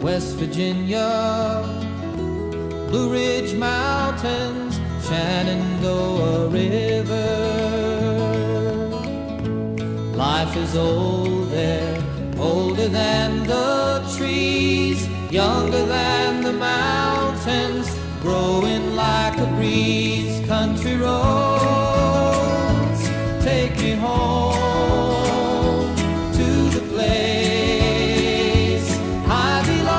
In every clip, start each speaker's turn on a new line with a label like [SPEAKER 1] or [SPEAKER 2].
[SPEAKER 1] West Virginia, Blue Ridge Mountains, Shenandoah River. Life is old there, older than the trees, younger than the mountains, growing like a breeze. Country roads take me home to the place I belong.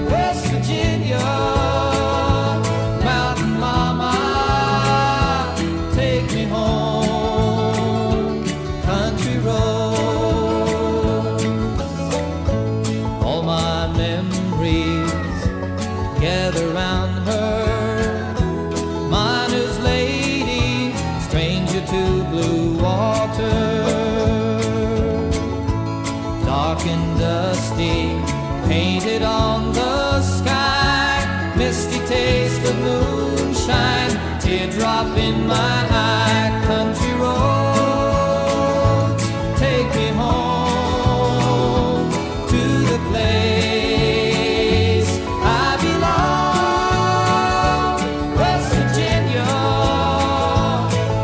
[SPEAKER 1] West Virginia, mountain mama, take me home. Country roads, all my memories gather round her. Miner's lady, stranger to blue water, dark and dusty, painted on the sky, misty taste of moonshine, teardrop in my eye. Country roads take me home to the place I belong. West Virginia,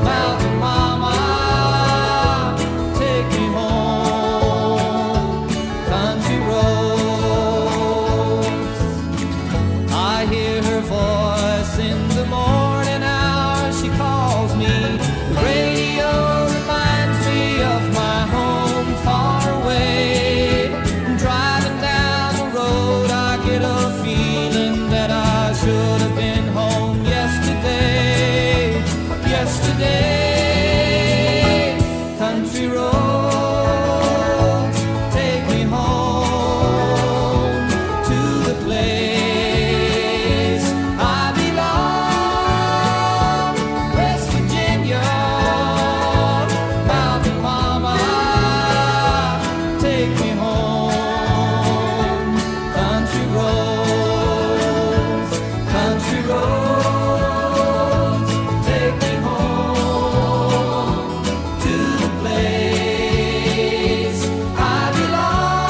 [SPEAKER 1] mountain mama, take me home. Country roads, I hear her voice in the morning hour. She calls me. The radio reminds me of my home far away. Driving down the road, I get a feeling that I should have been home yesterday. Yesterday, country roads take me home to the place I belong. West Virginia, mountain mama, take me home. Country roads, country roads, take me home to the place I belong.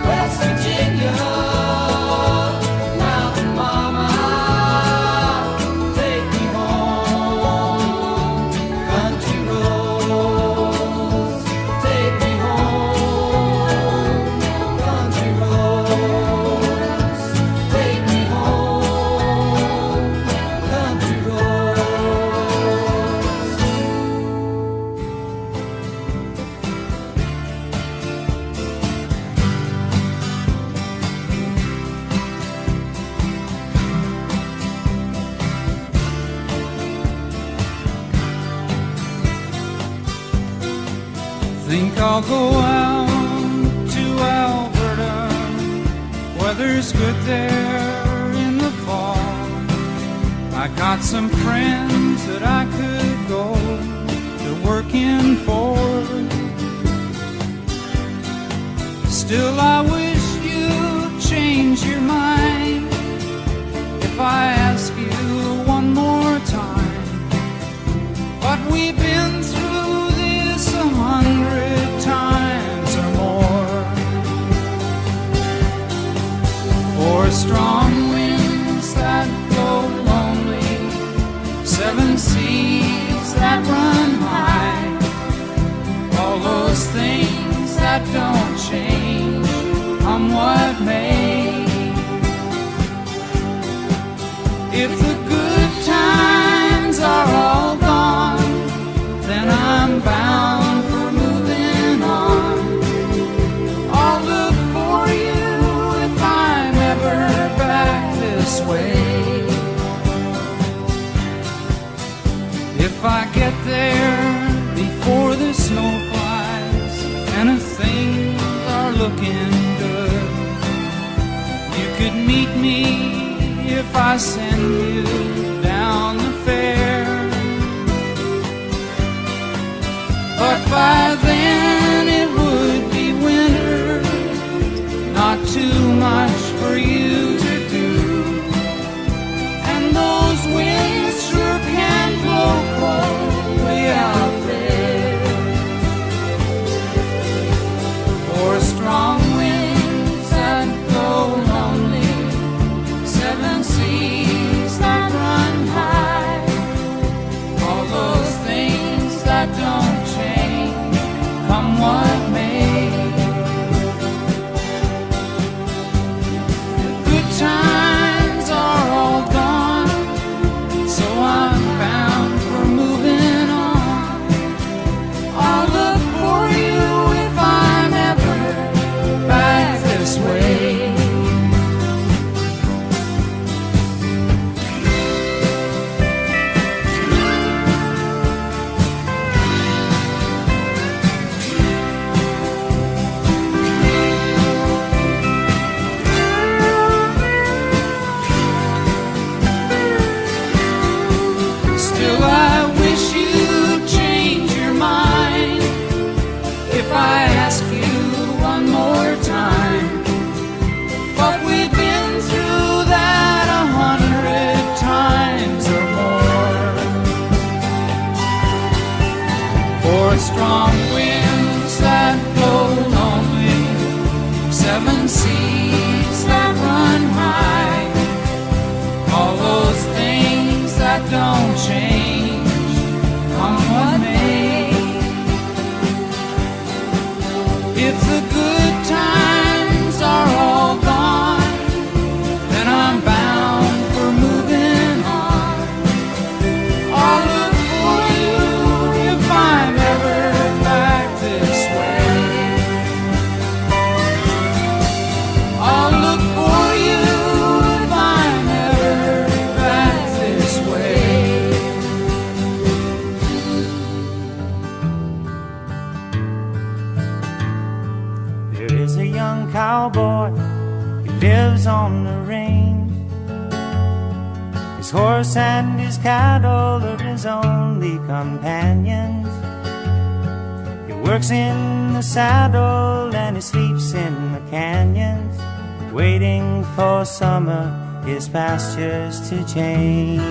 [SPEAKER 1] West Virginia, mountain mama, take me home. Country roads, take me home. Country roads, take me home. Country roads.
[SPEAKER 2] Think I'll go out to Alberta. Weather's good there in the fall. I got some friends that I could go to working for. Still, I wish you'd change your mind if I ask you one more time. But we've been through this 100 times or more. For strong winds that blow lonely, 7 seas that run high, all those things that don't change, come what may. If the good times are all gone, then I'm bound for moving on. I'll look for you if I'm ever back this way. If I get there before the snow flies and if things are looking good, you could meet me if I send you down the fair. But by then it would be winter, not too much for you to do. And those winds sure can blow cold way out there. For a strong 7 seas that run high, all those things that don't change, come what may. If the good times are all gone, then I'm bound for moving on. I'll look for you if I'm ever back this way. I'll look for you if I'm ever back this way.
[SPEAKER 3] There is a young cowboy, he lives on the range. His horse and his cattle are his only companions. He works in the saddle and he sleeps in the canyons, waiting for summer, his pastures to change.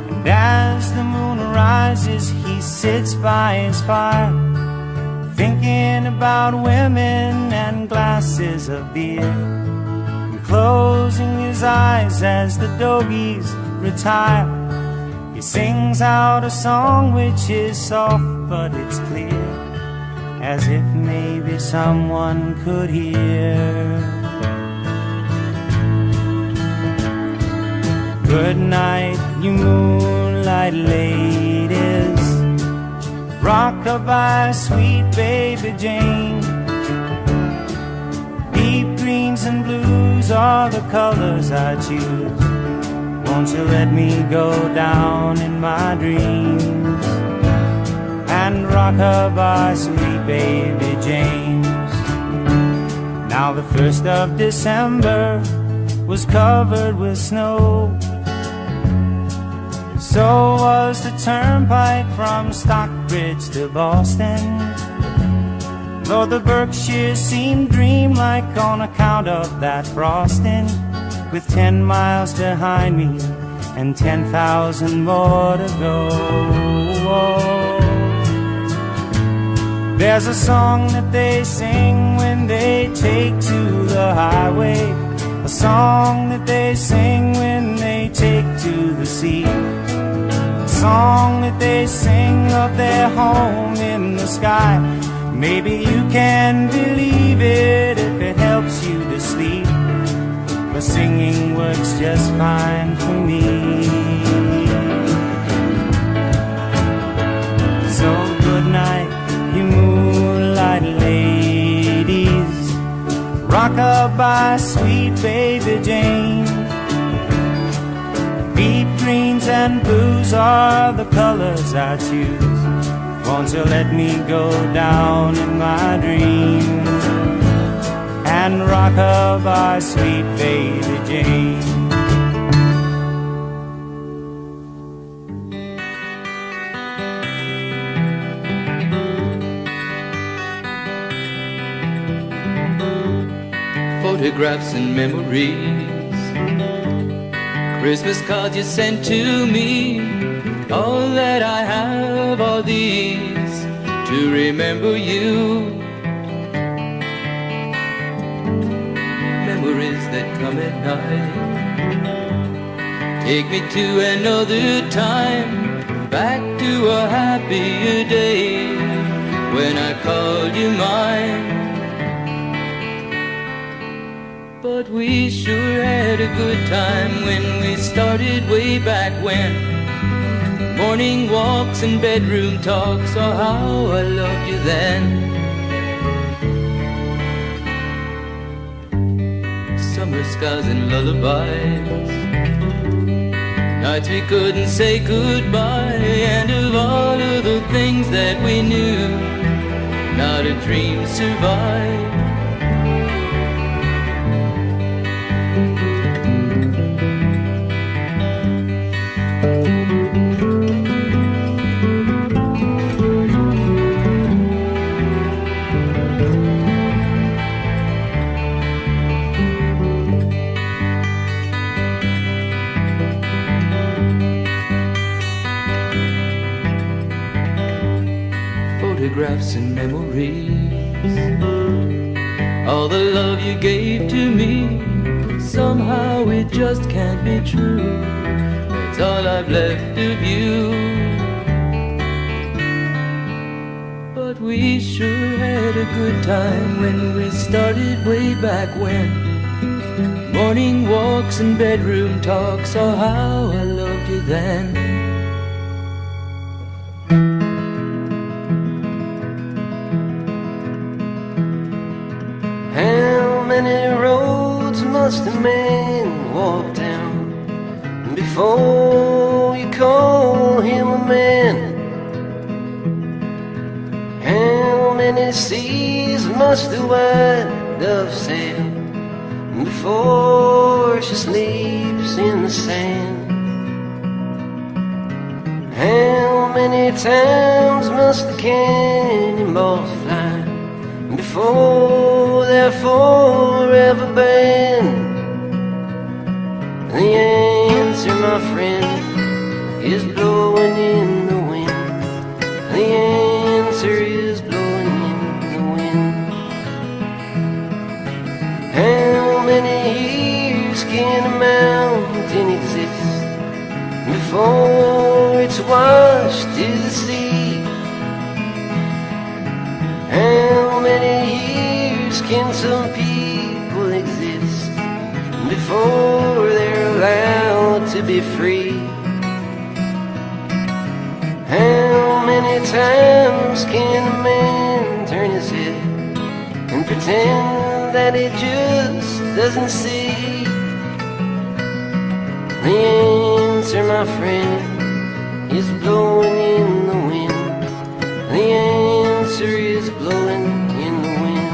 [SPEAKER 3] And as the moon rises, he sits by his fire, thinking about women and glasses of beer, and closing his eyes as the dogies retire. He sings out a song which is soft but it's clear, as if maybe someone could hear. Good night, you moonlight ladies, rock-a-bye, sweet baby Jane. Deep greens and blues are the colors I choose. Won't you let me go down in my dreams and rock-a-bye, sweet baby James? Now the 1st of December was covered with snow, so was the turnpike from Stockbridge to Boston. Though the Berkshires seemed dreamlike on account of that frosting, with 10 miles behind me and 10,000 more to go. There's a song that they sing when they take to the highway, a song that they sing when they take to the sea, a song that they sing of their home in the sky. Maybe you can believe it if it helps you to sleep, but singing works just fine for me. So good night, you moonlight ladies, rock-a-bye, sweet baby Jane. Deep greens and blues are the colors I choose. Won't you let me go down in my dreams and rock-a-bye, sweet baby Jane?
[SPEAKER 1] Photographs and memories, Christmas cards you sent to me, all that I have are these to remember you. Memories that come at night, take me to another time, back to a happier day when I called you mine. But we sure had a good time when we started way back when. Morning walks and bedroom talks, oh how I loved you then. Summer skies and lullabies, nights we couldn't say goodbye, and of all of the things that we knew, not a dream survived. photographs and memories. All the love you gave to me, somehow it just can't be true. That's all I've left of you. But we sure had a good time when we started way back when. Morning walks and bedroom talks, oh how I loved you then.
[SPEAKER 4] How many roads must a man walk down before you call him a man? How many seas must the white dove sail before she sleeps in the sand? How many times must the cannonballs fly before they're forever banned? The answer, my friend, is blowing in the wind. The answer is blowing in the wind. How many years can a mountain exist before it's washed to the sea? How many years can some people exist before they're allowed to be free? How many times can a man turn his head and pretend that he just doesn't see? The answer, my friend, is blowing in the wind. The answer is blowing in the wind.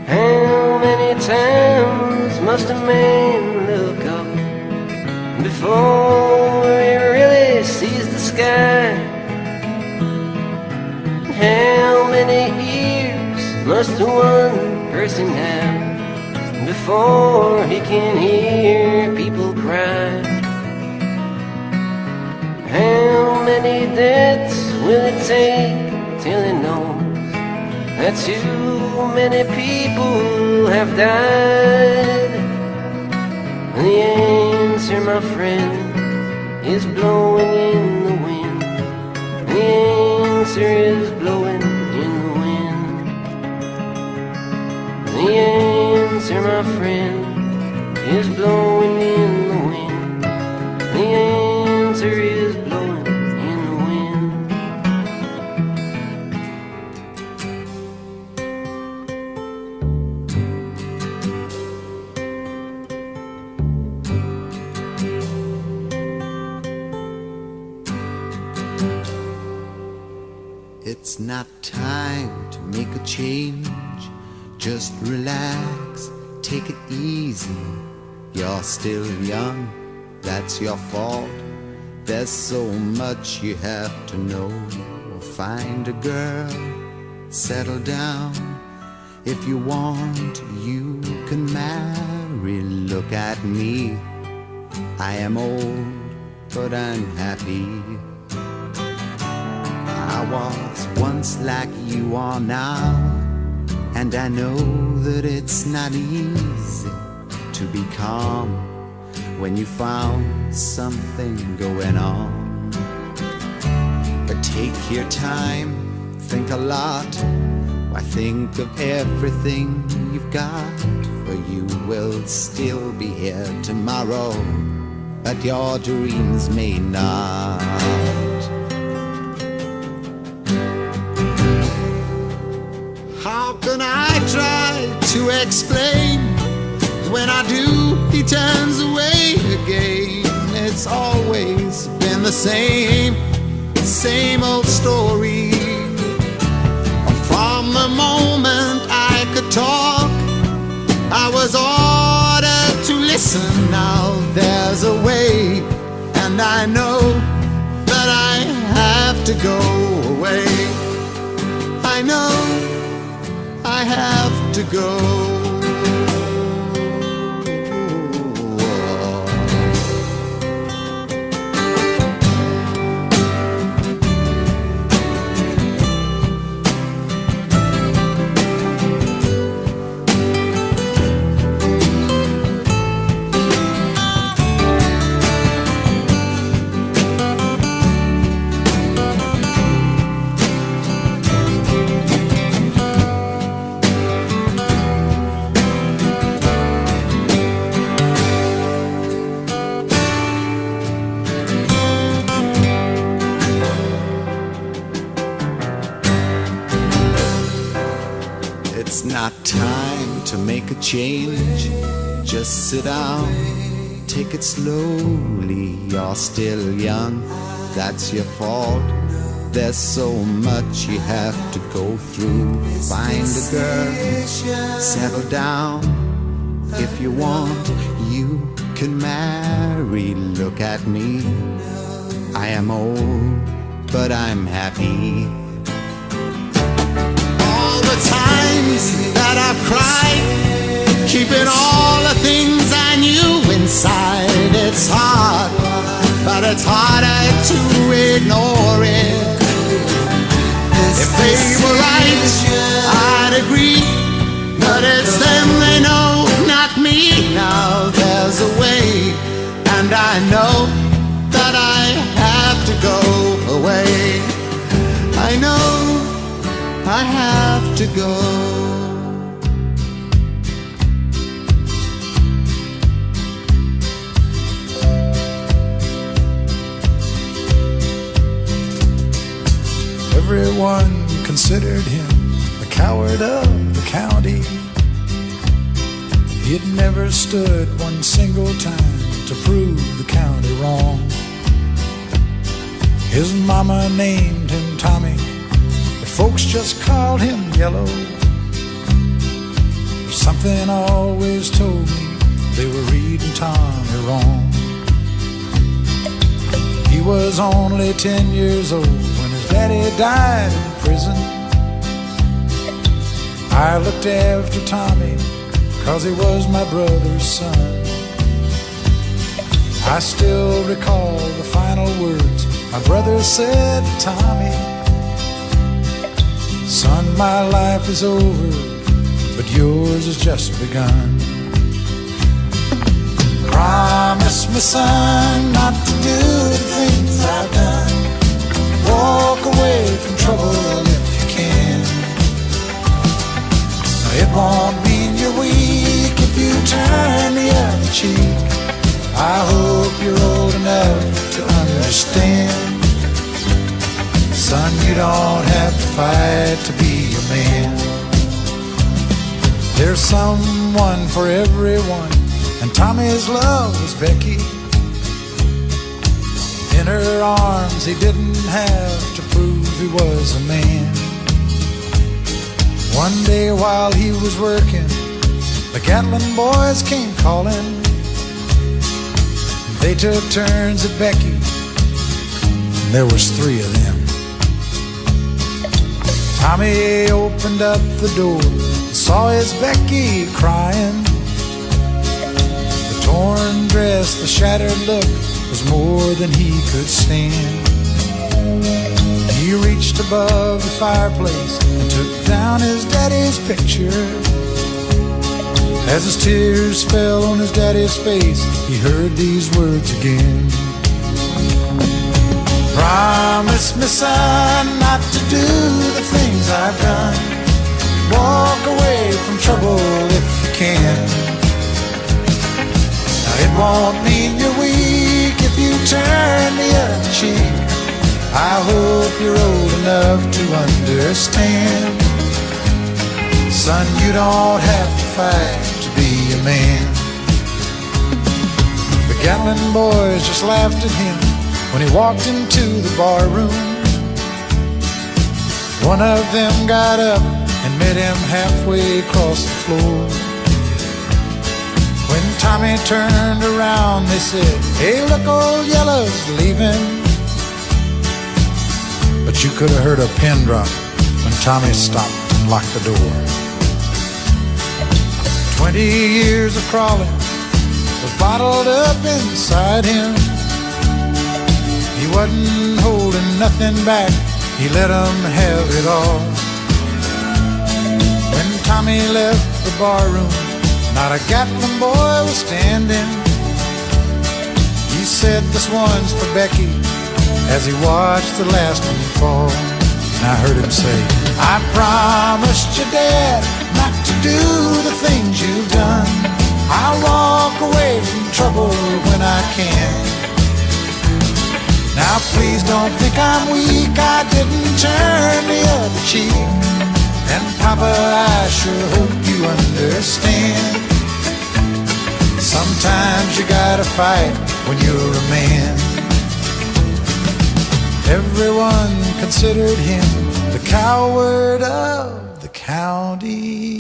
[SPEAKER 4] How many times must a man look up before he really sees the sky? How many ears must one person have before he can hear people cry? How many deaths will it take till he knows that too many people have died? The answer, my friend, is blowing in the wind. The answer is blowing in the wind. The answer, my friend, is blowing in the wind. The answer is blowing in the wind.
[SPEAKER 5] It's not time to make a change. Just relax, take it easy. You're still young, that's your fault. There's so much you have to know. Find a girl, settle down. If you want, you can marry. Look at me, I am old, but I'm happy. I was once like you are now, and I know that it's not easy to be calm when you found something going on. But take your time, think a lot. Why, think of everything you've got, for you will still be here tomorrow, but your dreams may not. How can I try to explain? When I do, he turns away again. It's always been the same old story. From the moment I could talk, I was ordered to listen. Now there's a way, and I know that I have to go away. I know I have to go. It's not time to make a change. Just sit down, take it slowly. You're still young, that's your fault. There's so much you have to go through. Find a girl, settle down. If you want, you can marry. Look at me, I am old, but I'm happy. All the times that I've cried, keeping all the things I knew inside. It's hard, but it's harder to ignore it. If they were right, I'd agree, but it's them they know, not me. Now there's a way, and I know that I have to go away. I know I have to go.
[SPEAKER 6] Everyone considered him the coward of the county. He'd never stood one single time to prove the county wrong. His mama named him Tommy, but folks just called him Yellow. Something always told me they were reading Tommy wrong. He was only 10 years old when his daddy died in prison. I looked after Tommy 'cause he was my brother's son. I still recall the final words my brother said to Tommy. Son, my life is over, but yours has just begun. Promise me, son, not to do the things I've done. Walk away from trouble if you can. Now, it won't mean you're weak if you turn the other cheek. I hope you're old enough to understand. Son, you don't have to fight to be a man. There's someone for everyone, and Tommy's love was Becky. In her arms he didn't have to prove he was a man. One day while he was working, the Gatlin boys came calling. They took turns at Becky, and there was 3 of them. Tommy opened up the door and saw his Becky crying. The torn dress, the shattered look was more than he could stand. He reached above the fireplace and took down his daddy's picture. As his tears fell on his daddy's face, he heard these words again. Promise me, son, not to do the things I've done. Walk away from trouble if you can. Now, it won't mean you're weak if you turn the other cheek. I hope you're old enough to understand. Son, you don't have to fight to be a man. The Gatlin boys just laughed at him when he walked into the bar room. One of them got up and met him halfway across the floor. When Tommy turned around, they said, "Hey, look, old Yellow's leaving." But you could have heard a pin drop when Tommy stopped and locked the door. 20 years of crawling was bottled up inside him. He wasn't holding nothing back, he let them have it all. When Tommy left the bar room, not a Gatlin boy was standing. He said, "This one's for Becky," as he watched the last one fall. And I heard him say, "I promised your dad not to do the things you've done. I'll walk away from trouble when I can. Now please don't think I'm weak, I didn't turn the other cheek. And Papa, I sure hope you understand. Sometimes you gotta fight when you're a man. Everyone considered him the coward of the county.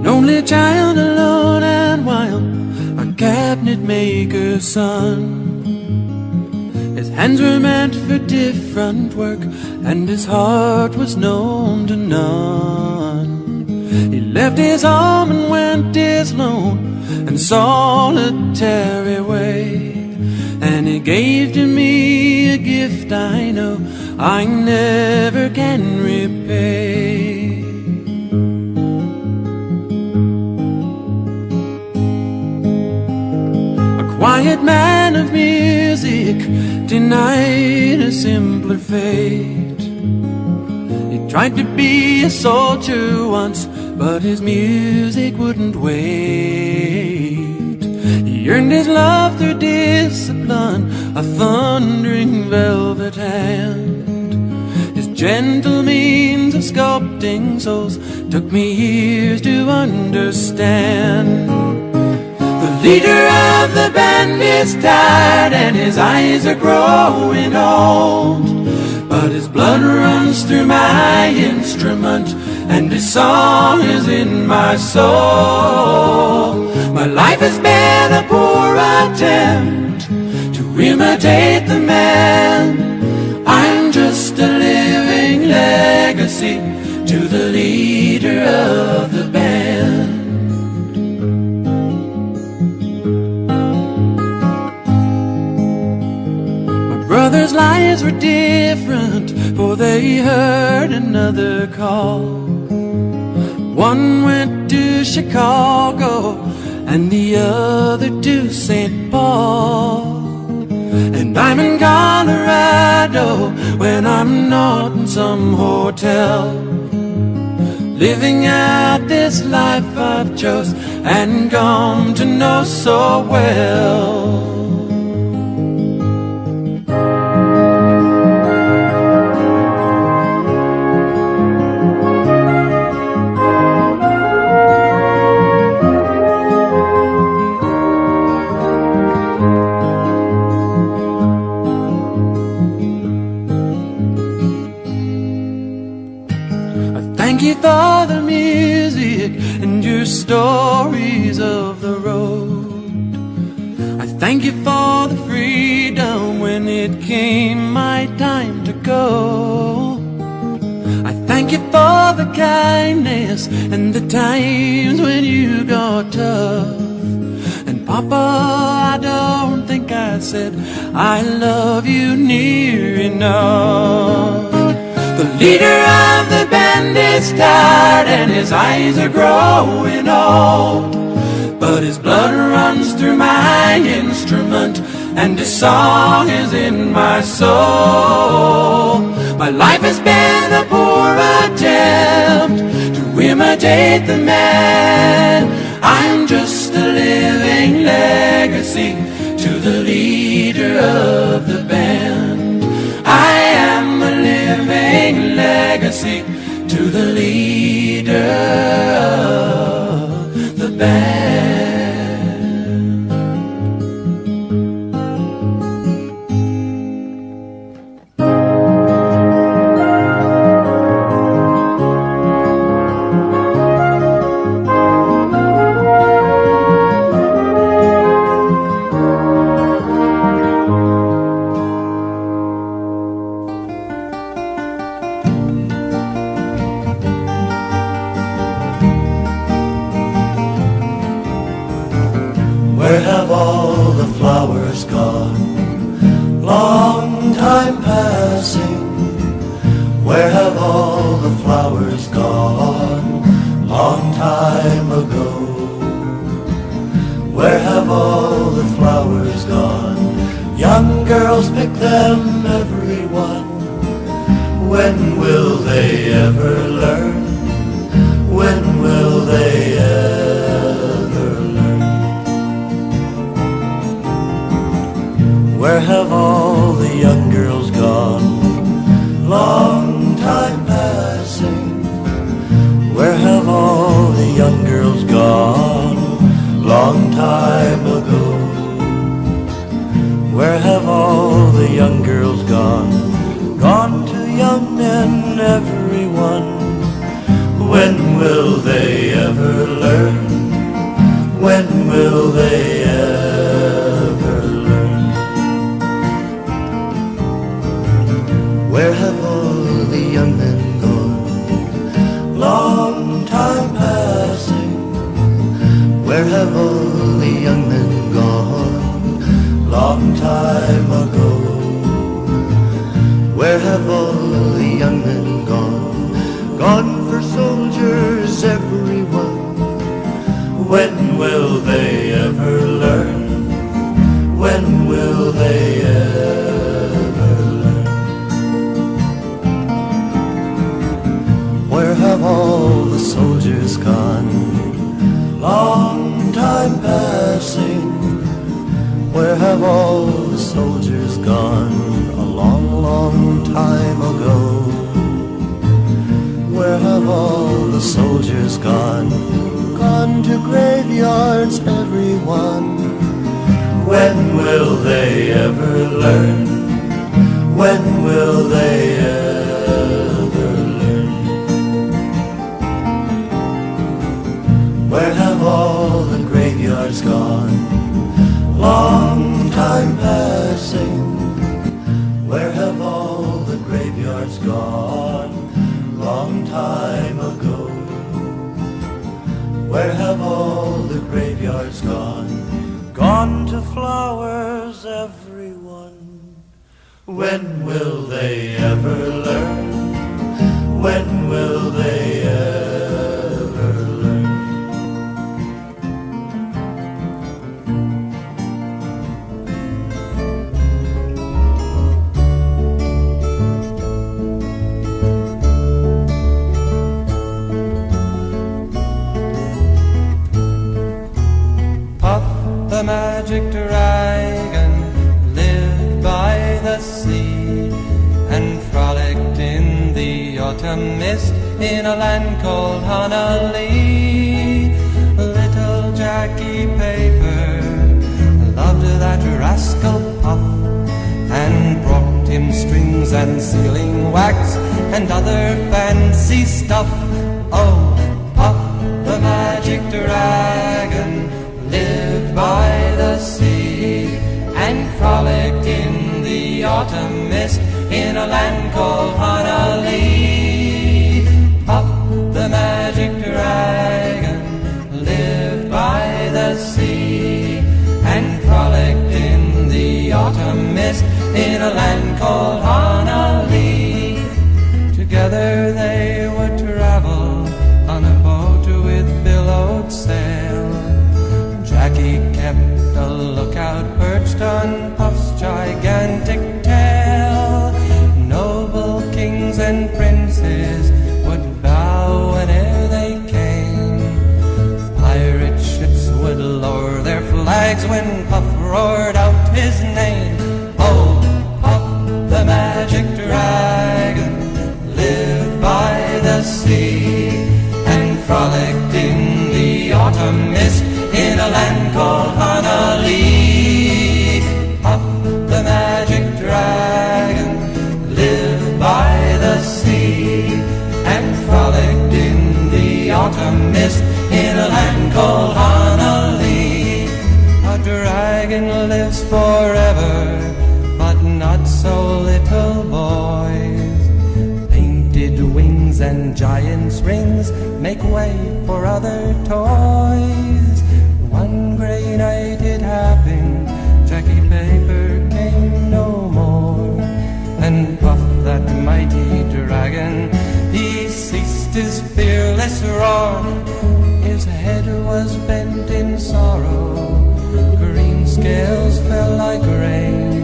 [SPEAKER 2] Only child alone and wild, a cabinet maker's son. His hands were meant for different work, and his heart was known to none. He left his home and went his lone and solitary way, and he gave to me a gift I know I never can repay. Quiet man of music, denied a simpler fate. He tried to be a soldier once, but his music wouldn't wait. He earned his love through discipline, a thundering velvet hand. His gentle means of sculpting souls took me years to understand. The leader of the band is tired and his eyes are growing old, but his blood runs through my instrument and his song is in my soul. My life has been a poor attempt to imitate the man. I'm just a living legacy to the leader of the band. Brothers' lives were different, for they heard another call. One went to Chicago and the other to St. Paul. And I'm in Colorado when I'm not in some hotel, living out this life I've chose and come to know so well. Thank you for the music and your stories of the road. I thank you for the freedom when it came my time to go. I thank you for the kindness and the times when you got tough. And Papa, I don't think I said I love you near enough. The leader of the band is tired and his eyes are growing old, but his blood runs through my instrument and his song is in my soul. My life has been a poor attempt to imitate the man. I'm just a living legacy to the leader of the band. I am a living legacy to the leader of the band.
[SPEAKER 7] Where have all the flowers gone? Long time passing. Where have all the flowers gone? Long time ago. Where have all the flowers gone? Young girl girls pick them, everyone. When will they ever learn? When will they ever learn? Where have all the young girls gone? Long time passing. Where have all the young girls gone? Long time ago. Where have all the young girls gone? Gone to young men, everyone. When will they ever learn? When will they ever learn?
[SPEAKER 3] Where have all the young men gone?
[SPEAKER 7] Long time passing.
[SPEAKER 3] Where have all the young men gone?
[SPEAKER 7] Long time ago.
[SPEAKER 3] Where have all the young men gone? Gone for soldiers, everyone.
[SPEAKER 7] When will they ever learn? When will they ever learn?
[SPEAKER 3] Where have all the soldiers gone?
[SPEAKER 7] Long time passing.
[SPEAKER 3] Where have all the soldiers gone? A long, long time ago. Where have all the soldiers gone? Gone to graveyards, everyone.
[SPEAKER 7] When will they ever learn? When will they ever learn? Where have all the graveyards gone? Long time passing. Where have all the graveyards gone? Long time ago. Where have all the graveyards gone? Gone to flowers, everyone. When will they ever learn? When will they ever learn?
[SPEAKER 1] The magic dragon lived by the sea and frolicked in the autumn mist in a land called Honolulu. Little Jackie Paper loved that rascal Puff and brought him strings and sealing wax and other fancy stuff. Oh, Puff the magic dragon lived by the sea and frolicked in the autumn mist in a land called Honolulu. Puff the magic dragon lived by the sea and frolicked in the autumn mist in a land called Honolulu. Together they would travel on a boat with billowed sail. Jackie kept a lookout perched on Puff's gigantic tail. Noble kings and princes would bow whene'er they came. Pirate ships would lower their flags when Puff roared out his name. Oh, Puff the magic dragon lived by the sea and frolicked in the autumn mist in a land called Honolulu. Puff the magic dragon lived by the sea and frolicked in the autumn mist in a land called Honolulu. A dragon lives forever, but not so little boys. Painted wings and giant's rings make way for other toys. One gray night it happened, Jackie Paper came no more, and Puff that mighty dragon, he ceased his fearless roar. His head was bent in sorrow, green scales fell like rain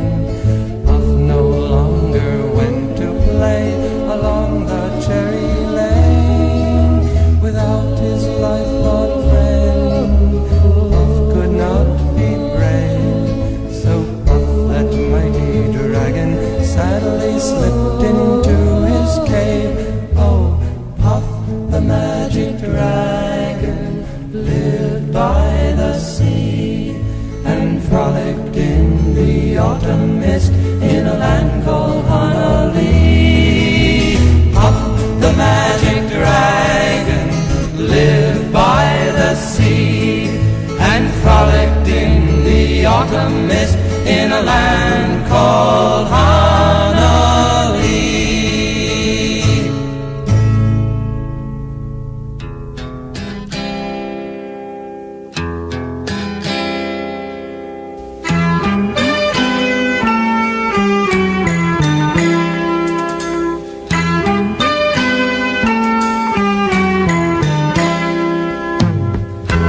[SPEAKER 1] frolicked in the autumn mist in a land called Honolulu. Puff the magic dragon lived by the sea and frolicked in the autumn mist in a land called Honolulu.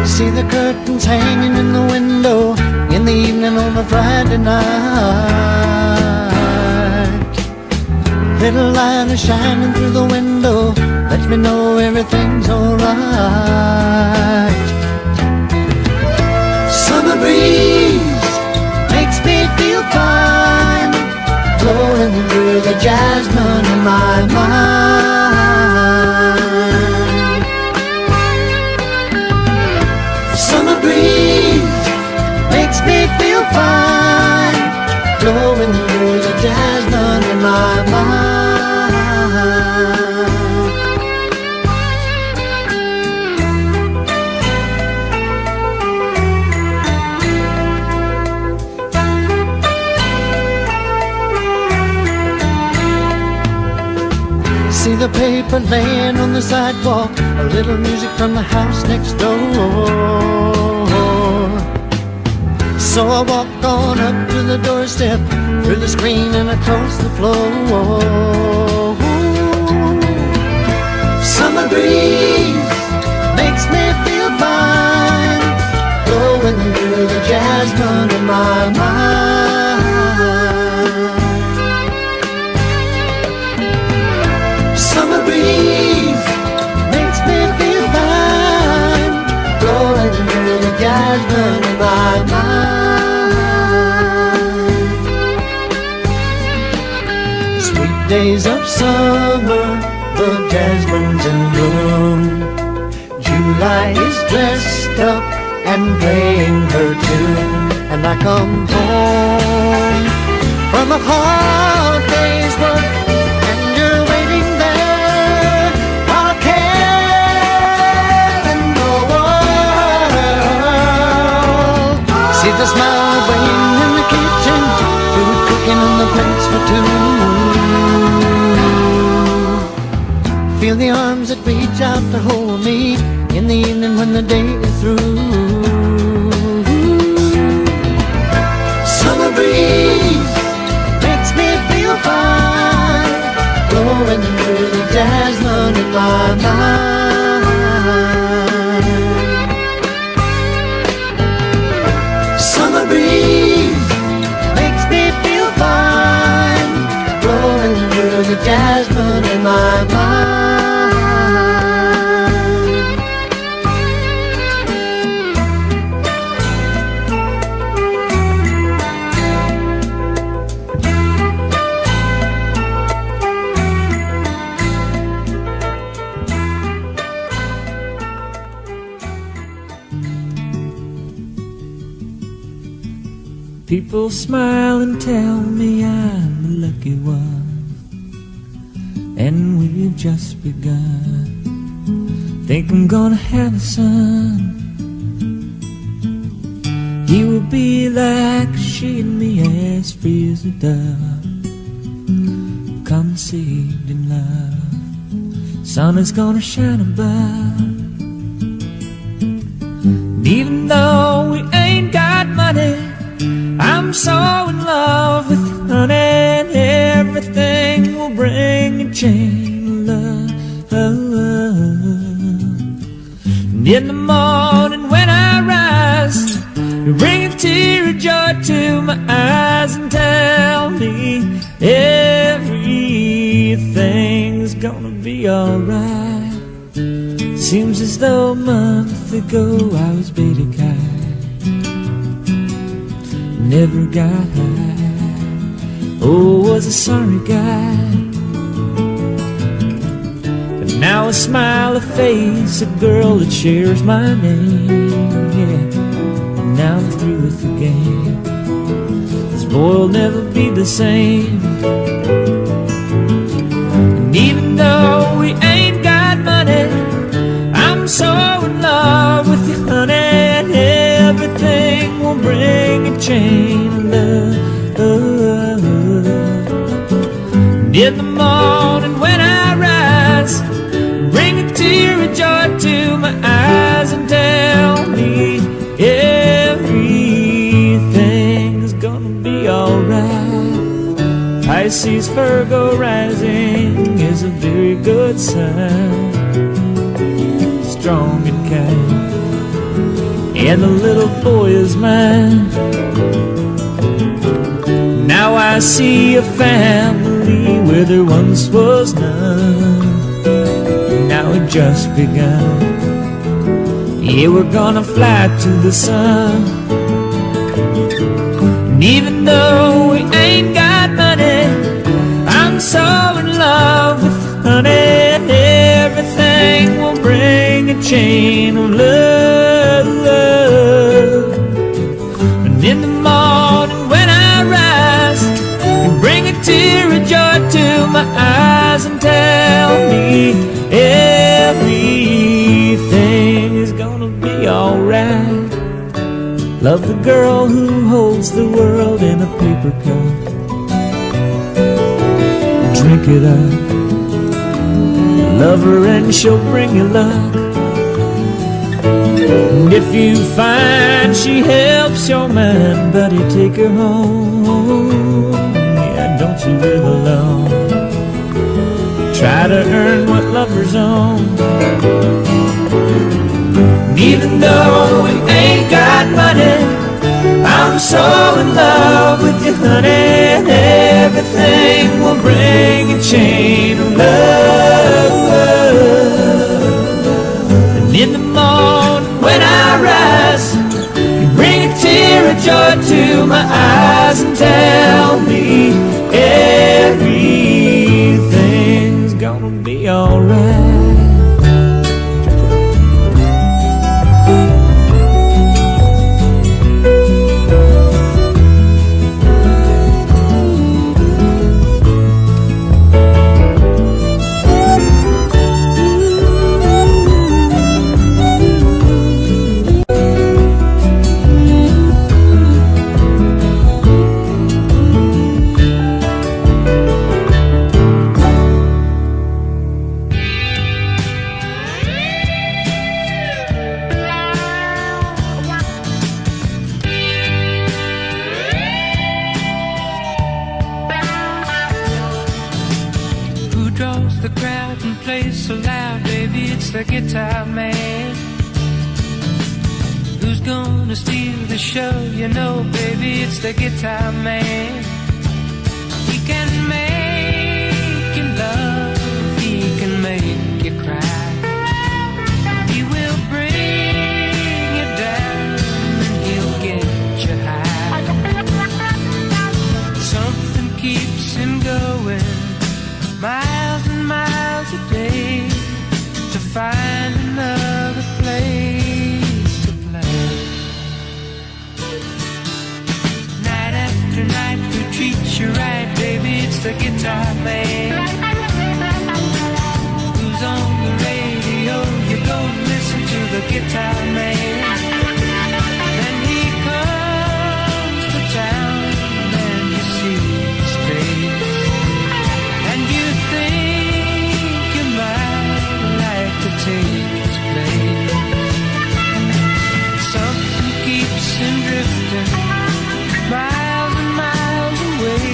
[SPEAKER 8] See the curtains hanging in the window in the evening on a Friday night. Little light is shining through the window, lets me know everything's alright. Summer breeze makes me feel fine, blowing through the jasmine in my mind. Summer breeze makes me feel fine, blowing through the jasmine in my mind. See the paper laying on the sidewalk, a little music from the house next door. So I walk on up to the doorstep, through the screen and across the floor. Summer breeze makes me feel fine, blowing through the jasmine in my mind. Summer breeze makes me feel fine, blowing through the jasmine in my mind. Sweet days of summer, the jasmine's in bloom. July is dressed up and playing her tune, and I come home from a hard day's work, and you're waiting there, all care in the world. See the smile waiting in the kitchen, food cooking on the plates for two. Feel the arms that reach out to hold me in the evening when the day is through. Summer breeze makes me feel fine, blowing through the jasmine in my mind. Summer breeze makes me feel fine, blowing through the jasmine in my mind.
[SPEAKER 1] People smile and tell me I'm a lucky one, and we've just begun. Think I'm gonna have a son. He will be like she and me, as free as a dove, conceived in love. Sun is gonna shine above. And even though we ain't got money, I'm so in love with you, honey, and everything will bring a chain of love. And in the morning when I rise, you bring a tear of joy to my eyes and tell me everything's gonna be alright. Seems as though a month ago I was baby kind, never got high, oh, was a sorry guy. But now I smile, a face, a girl that shares my name, yeah. And now the through with the game. This boy'll never be the same. And even though we ain't got money, I'm so in love with you, honey. And everything will bring a chain of love. And in the morning when I rise, bring a tear of joy to my eyes and tell me everything's gonna be alright. Pisces, Virgo rising is a very good sign. Strong and kind, and the little boy is mine. Now I see a family where there once was none. Now it just begun. Yeah, we're gonna fly to the sun. And even though we ain't got money, I'm so in love with you, honey. Everything will bring a chain of love. And in the morning when I rise, bring a tear of joy to my eyes and tell me everything is gonna be alright. Love the girl who holds the world in a paper cup. Drink it up. Love her and she'll bring you luck. And if you find she helps your mind, buddy, take her home. Yeah, don't you live alone. Try to earn what lovers own. And even though we ain't got money, I'm so in love with you, honey. And everything will bring a chain of love. And in the morning when I rise, you bring a tear of joy to my eyes and tell me everything's gonna be alright.
[SPEAKER 2] The crowd and plays so loud, baby, it's the guitar man. Who's gonna steal the show? You know, baby, it's the guitar man. He can make you love, he can make you cry. He will bring you down and he'll get you high. Something keeps him going, miles and miles a day, to find another place to play. Night after night who treats you right, baby, it's the guitar man. Who's on the radio? You go listen to the guitar man. Then he comes to town and you see his face, and you think you might like to take his place. Something keeps him drifting, miles and miles away,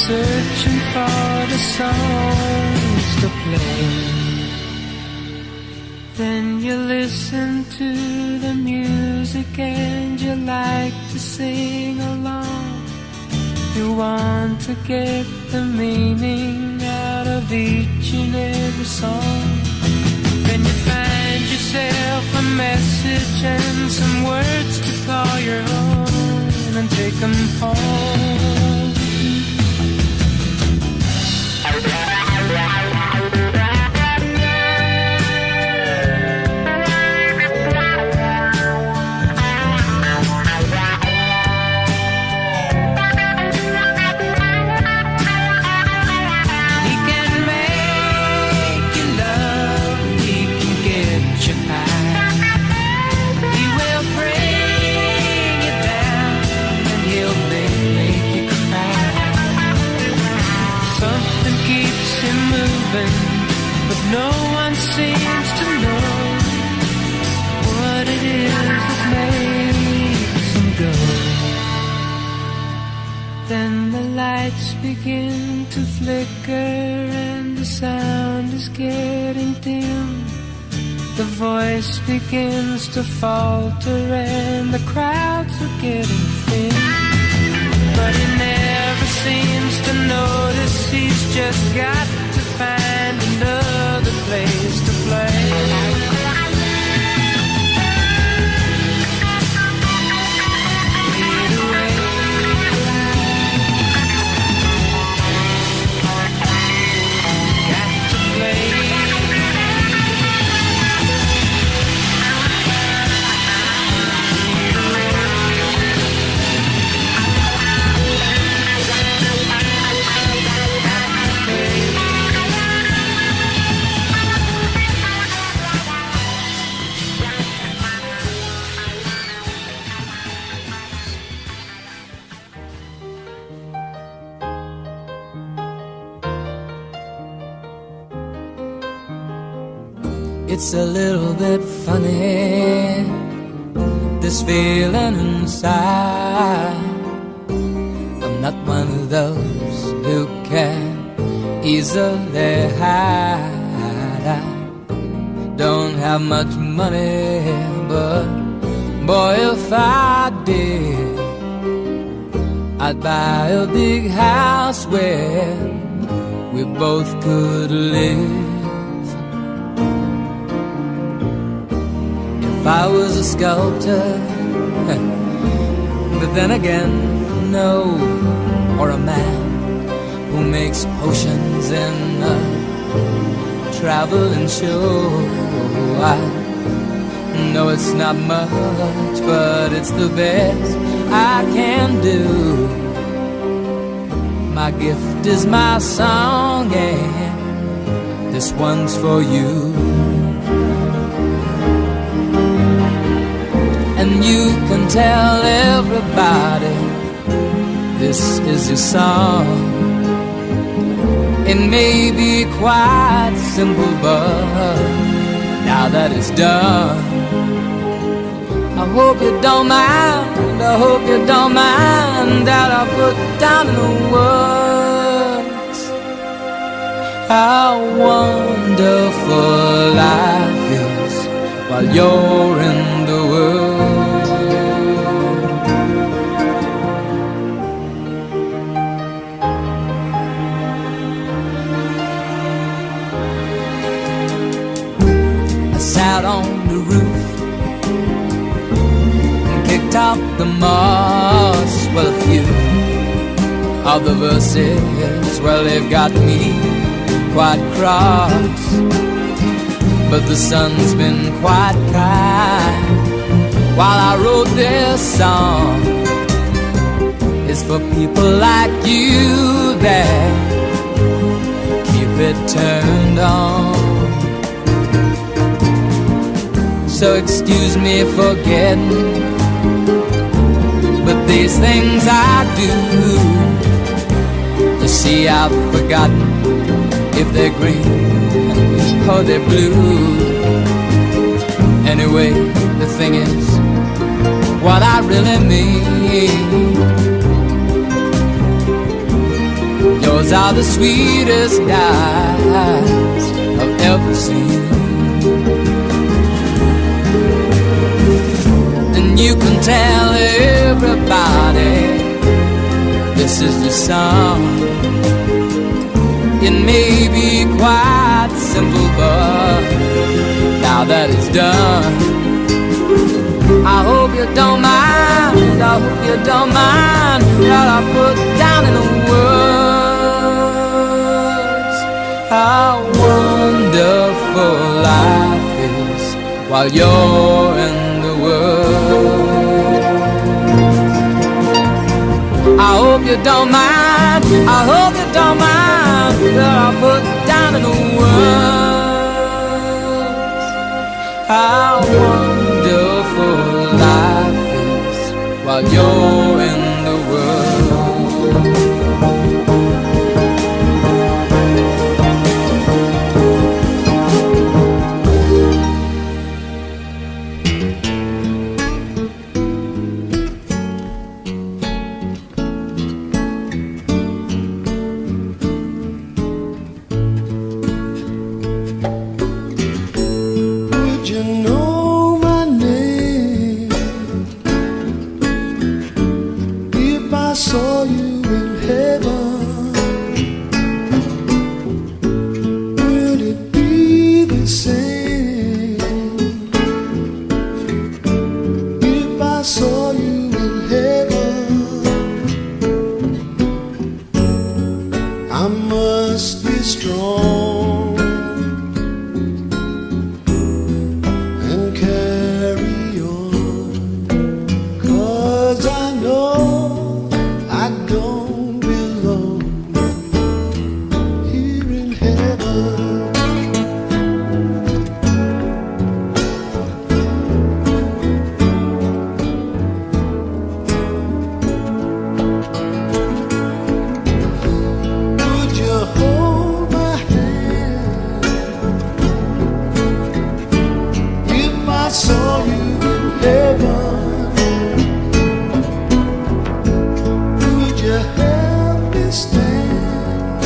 [SPEAKER 2] searching for the songs to play. Then you listen to the music and you like to sing along. You want to get the meaning out of each and every song. Then you find yourself a message and some words to call your own and take them home.
[SPEAKER 1] Then the lights begin to flicker and the sound is getting dim. The voice begins to falter and the crowds are getting thin. But he never seems to notice he's just got to find another place to play. It's a little bit funny, this feeling inside. I'm not one of those who can easily hide. I don't have much money, but boy, if I did, I'd buy a big house where we both could live. If I was a sculptor, but then again, no, or a man who makes potions in a traveling show. I know it's not much, but it's the best I can do. My gift is my song, and this one's for you. And you can tell everybody this is your song. It may be quite simple, but now that it's done, I hope you don't mind, I hope you don't mind that I put down in the words how wonderful life is while you're in the world. I sat on the roof and picked out the moss. Well, a few of the verses, well, they've got me quite cross. But the sun's been quite kind while I wrote this song. It's for people like you that keep it turned on. So excuse me for getting, but these things I do. You see, I've forgotten if they're green or they're blue. Anyway, the thing is, what I really mean, yours are the sweetest eyes I've ever seen. And you can tell everybody this is the song. It may be quite simple, but now that it's done, I hope you don't mind, I hope you don't mind that I put down in the words how wonderful life is while you're in the world. I hope you don't mind, I hope you don't mind that I put down in the words how wonderful life is while you're in the world.
[SPEAKER 6] saw you in heaven, would it be the same if I saw you in heaven? I must be strong and carry on, 'cause I know I don't belong here in heaven. Would you hold my hand if I saw you in heaven? Would you help me stand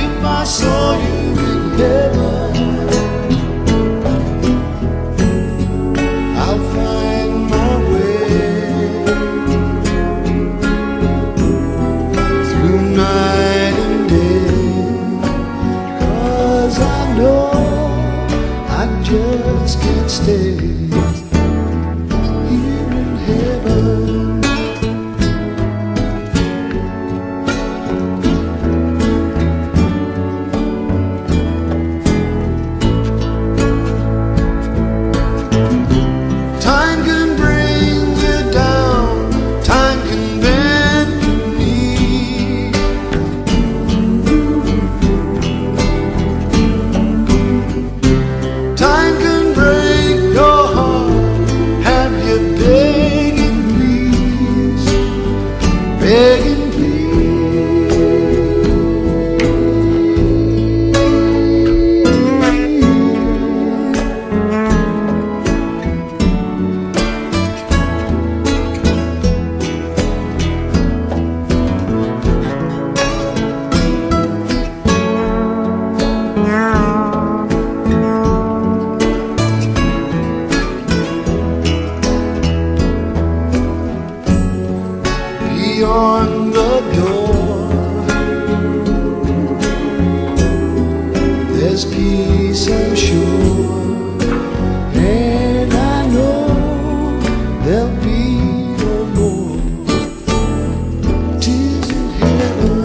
[SPEAKER 6] if I saw you in heaven? I'll find my way through night and day, 'cause I know I just can't stay here in heaven. Time can bring you down, time can bend your knee. Time can break your heart, have you begging please, begging beyond the door. There's peace, I'm sure, and I know there'll be no more tears in heaven.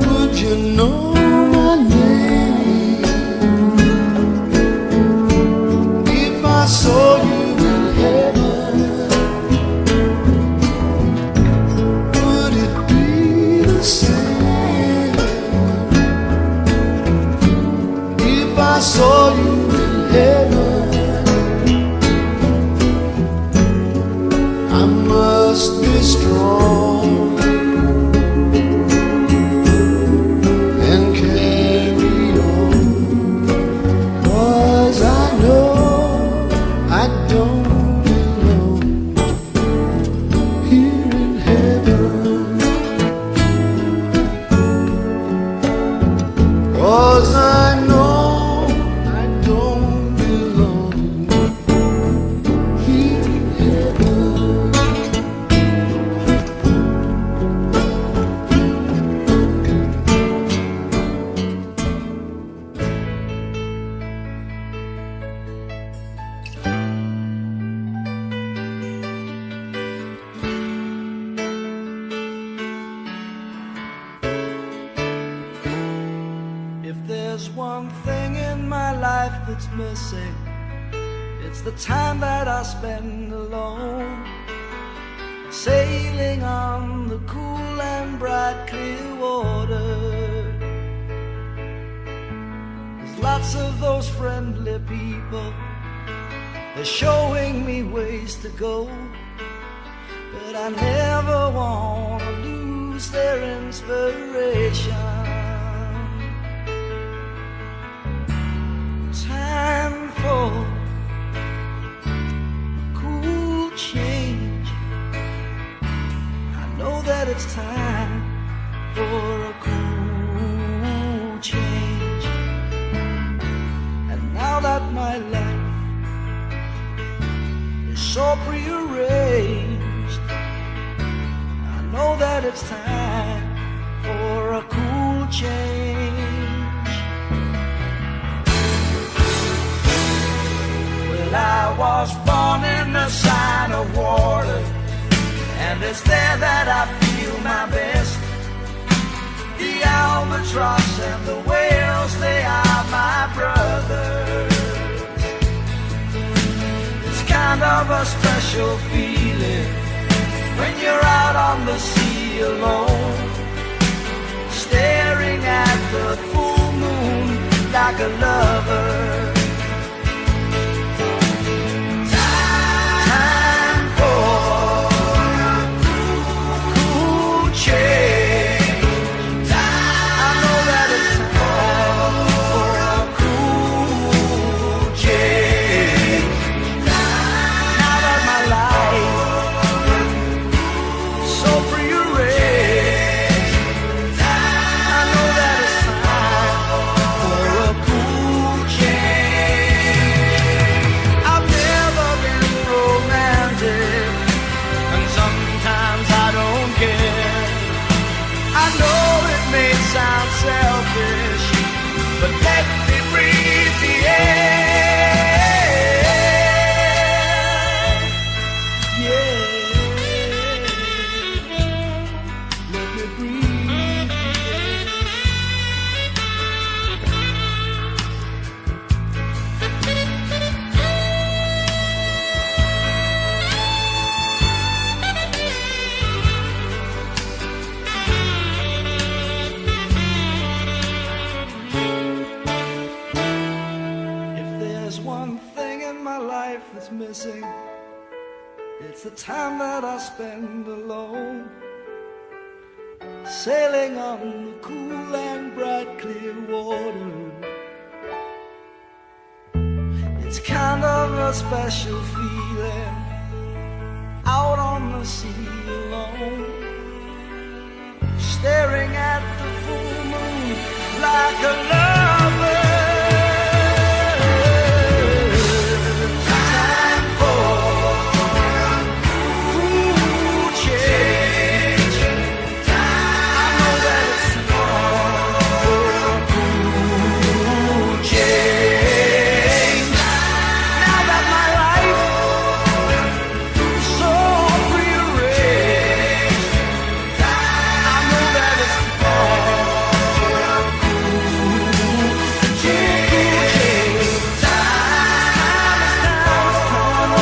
[SPEAKER 6] Would you know my name if I saw you in heaven? Would it be the same if I saw you in heaven? I must be strong and carry on, 'cause I know I don't belong here in heaven. 'Cause I know I don't belong here in heaven.
[SPEAKER 7] If there's one thing in my life that's missing, it's the time that I spend alone, sailing on the cool and bright clear water. There's lots of those friendly people, they're showing me ways to go, but I never want to lose their inspiration. Time for cool change. I know that it's time for a cool change. And now that my life is so prearranged, I know that it's time for a cool change. Well, I was born in the sign of water, and it's there that I feel my best. The albatross and the whales, they are my brothers. It's kind of a special feeling when you're out on the sea alone, staring at the full moon like a lover. Time for a cool change. I know that it's time for a cool change. Now that my life is so prearranged, I know that it's time for a cool change. I've never been romantic, and sometimes I don't care. I know it may sound selfish, but let me breathe the air. Yeah, let me breathe the air. If there's one thing in my life that's missing, it's the time that I spend alone, sailing on the cool and bright clear water. It's kind of a special feeling out on the sea alone, staring at the full moon like a lover. Time for a cool change. I know that it's time for a cool change. Now that my life is so prearranged, I know that it's time for a cool change. Time is time for a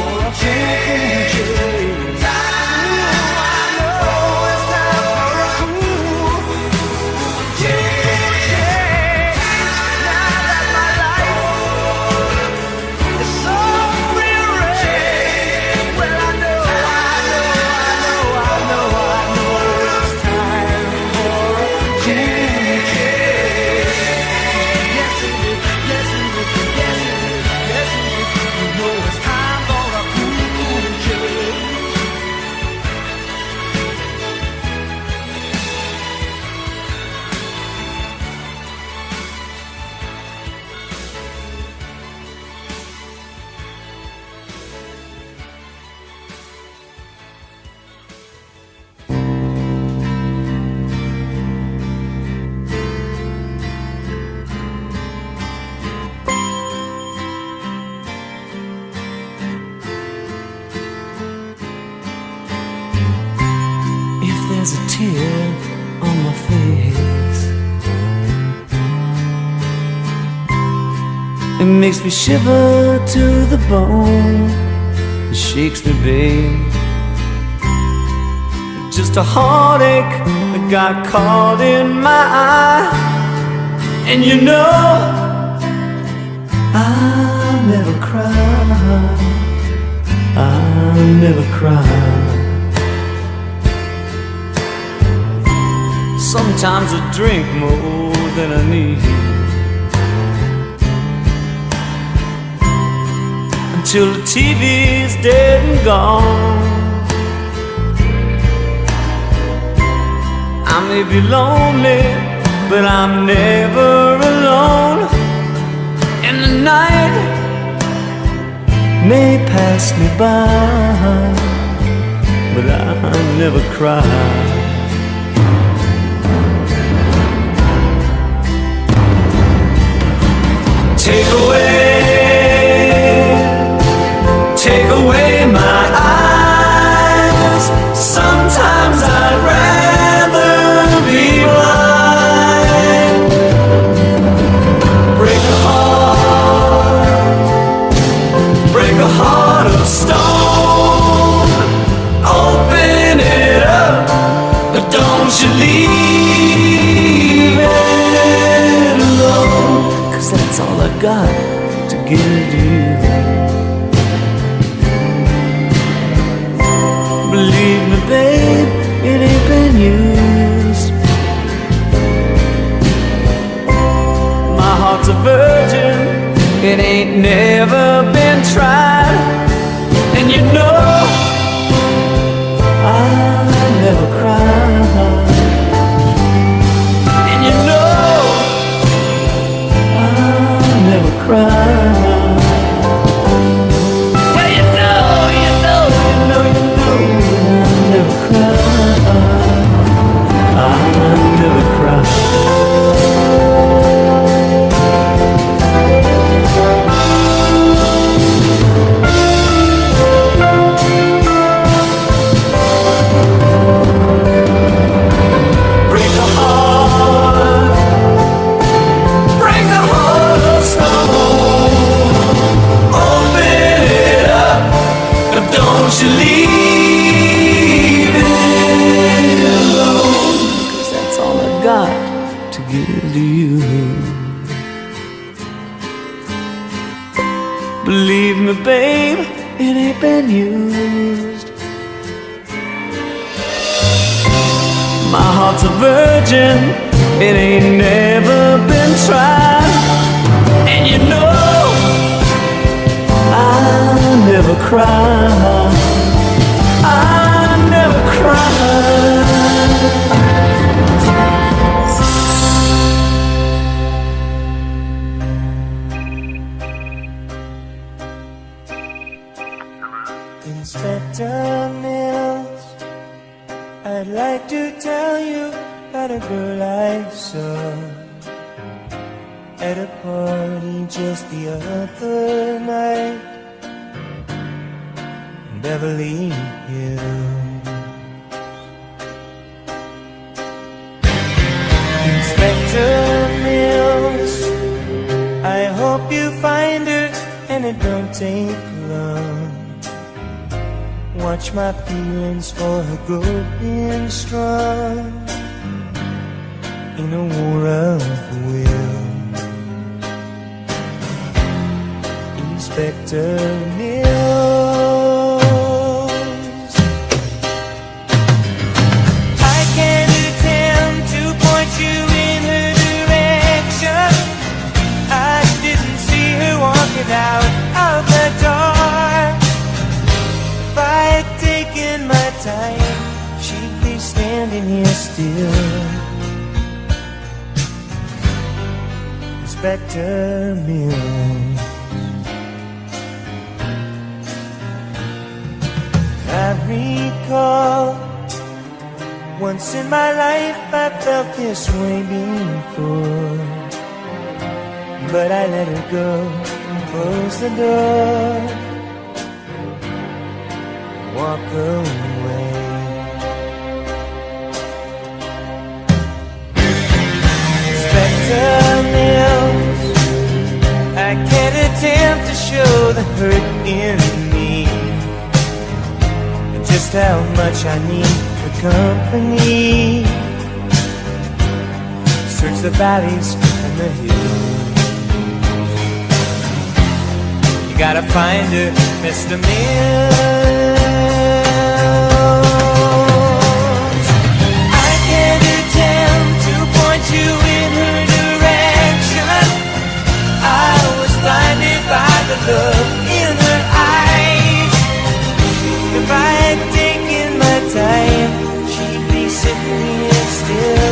[SPEAKER 7] cool change. I know it's time for a cool change. Now that my life is so prearranged, well, I know it's time for a change. Yes, it is. Yes, it is. Yes, it is. Yes, it is. You know it's time for a cool change.
[SPEAKER 1] If there's a tear on my face, it makes me shiver to the bone. It shakes me, babe. Just a heartache that got caught in my eye. And you know, I never cry. I never cry. Sometimes I drink more than I need, until the TV's dead and gone,
[SPEAKER 3] may be lonely, but I'm never alone. And the night may pass me by, but I never cry. Take away my eyes. Sometimes I'd rather be blind. Break a heart of stone. Open it up, but don't you leave it alone. 'Cause that's all I got to give you. Believe me, babe, it ain't been used. My heart's a virgin, it ain't never been tried. And you know I never cry. And you know I never cry. Believe me, babe, it ain't been used. My heart's a virgin, it ain't never been tried. And you know I never cry. I never cry. Inspector Mills, I'd like to tell you about a girl I saw at a party just the other night in Beverly Hills. Inspector Mills, I hope you find her and it don't take long. Watch my feelings for her growing strong in a war of will. Inspector Mills, I can't attempt to point you in her direction. I didn't see her walking out of the door. If I had taken my time, she'd be standing here still. Inspector Mills, I recall once in my life I felt this way before, but I let her go, close the door, walk away. Inspector Mills, I can't attempt to show the hurt in me, and just how much I need for company. Search the valleys and the hills. You gotta find her, Mr. Mills. I can't attempt to point you in her direction. I was blinded by the look in her eyes. If I had taken my time, she'd be sitting here still.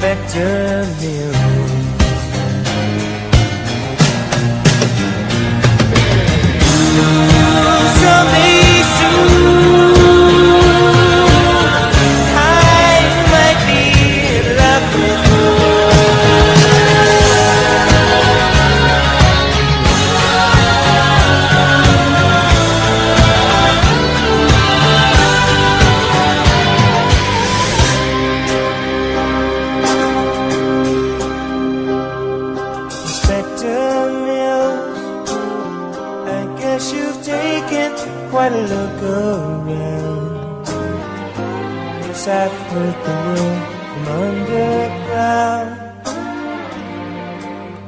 [SPEAKER 3] Inspector Mills. Someday soon I might be in love with you. Inspector Mills, I guess you've taken quite a look around. Yes, I've heard the word from underground.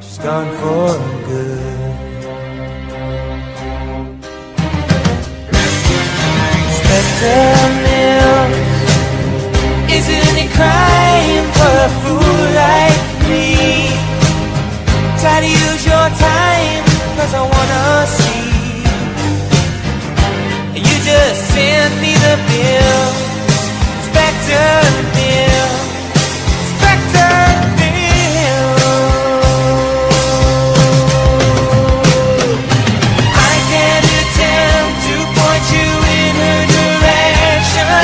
[SPEAKER 3] She's gone for good. Inspector Mills, is it any crime for a fool like me? Try to use your time, 'cause I wanna see. You just send me the bill. Inspector Bill, Inspector Bill. I can't attempt to point you in her direction.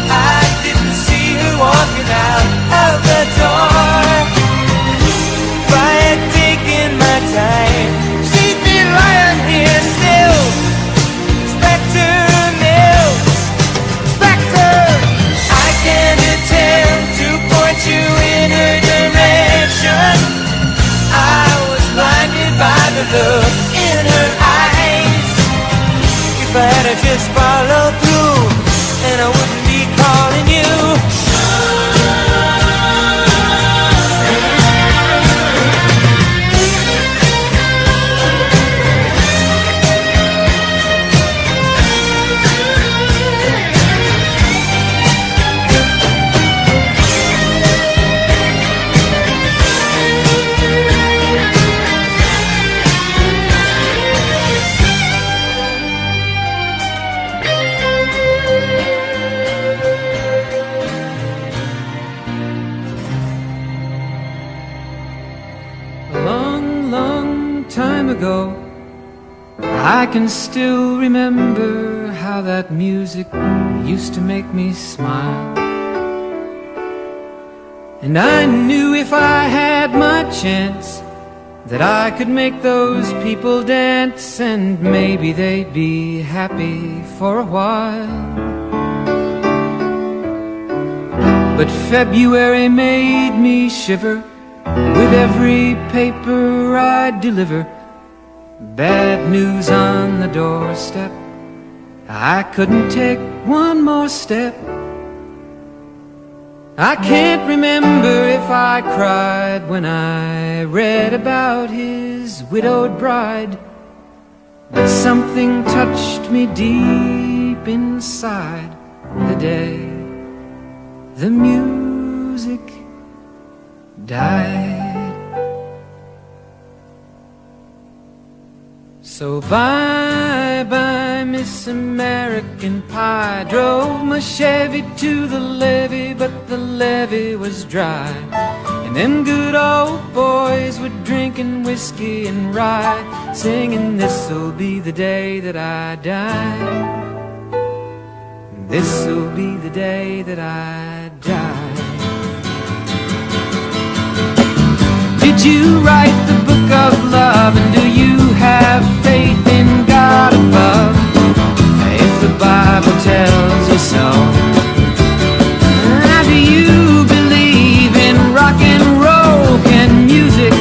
[SPEAKER 3] I didn't see her walking out of the door. If I had taken my time, she'd be lying here still. Inspector Mills, Inspector, I can't attempt to point you in her direction. I was blinded by the look in her eyes. If I had just followed through, then I wouldn't be calling you.
[SPEAKER 2] Ago, I can still remember how that music used to make me smile. And I knew if I had my chance that I could make those people dance, and maybe they'd be happy for a while. But February made me shiver with every paper I'd deliver. Bad news on the doorstep, I couldn't take one more step. I can't remember if I cried when I read about his widowed bride, but something touched me deep inside the day the music died. So bye-bye, Miss American Pie. Drove my Chevy to the levee, but the levee was dry. And them good old boys were drinking whiskey and rye, singing, this'll be the day that I die. This'll be the day that I die. Did you write the book of love, and do you have faith in God above? If the Bible tells you so, do you believe in rock and roll? Can music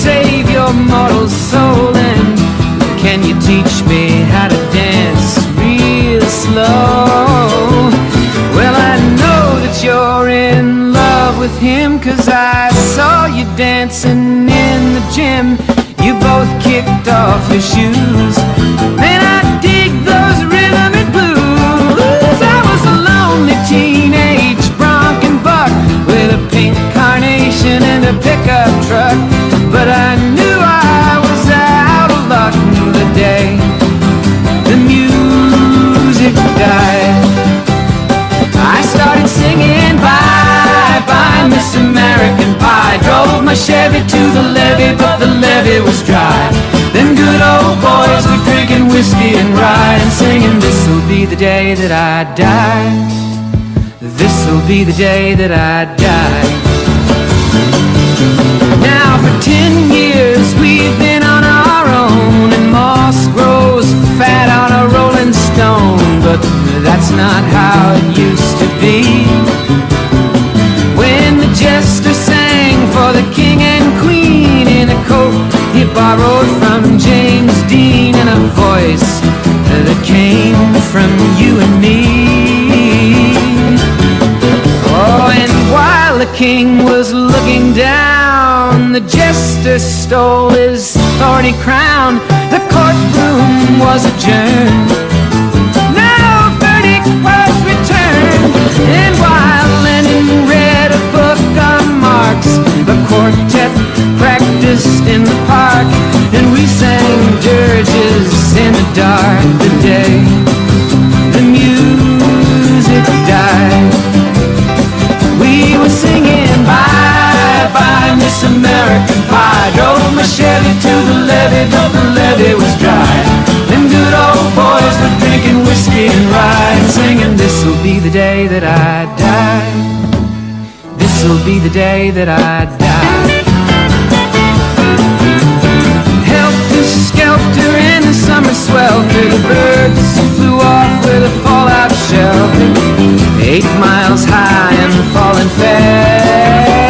[SPEAKER 2] save your mortal soul? And can you teach me how to dance real slow? Well, I know that you're in love with him, 'cause I saw you dancing in the gym. You both kicked off your shoes. Man, I dig those rhythm and blues. I was a lonely teenage bronc and buck with a pink carnation and a pickup truck, but I knew I was out of luck the day the music died. I started singing bye-bye, Miss America. levee, but the levee was dry. Them good old boys were drinking whiskey and rye and singing, this'll be the day that I die. This'll be the day that I die. Now for 10 years we've been on our own, and moss grows fat on a rolling stone, but that's not how it used to be. When the jester sang for the king and queen in a coat he borrowed from James Dean, and a voice that came from you and me. Oh, and while the king was looking down, the jester stole his thorny crown. The courtroom was adjourned, no verdict was returned. And while Lenin read a book on Marx, the quartet practiced in the park, and we sang dirges in the dark. The day the music died, we were singing bye bye Miss American Pie. Drove my Chevy to the levee, but the levee was dry. Them good old boys were drinking whiskey and rye and singing, this'll be the day that I die. This'll be the day that I die. Helter-skelter in the summer swelter, the birds flew off with a fallout shelter, 8 miles high and falling fast.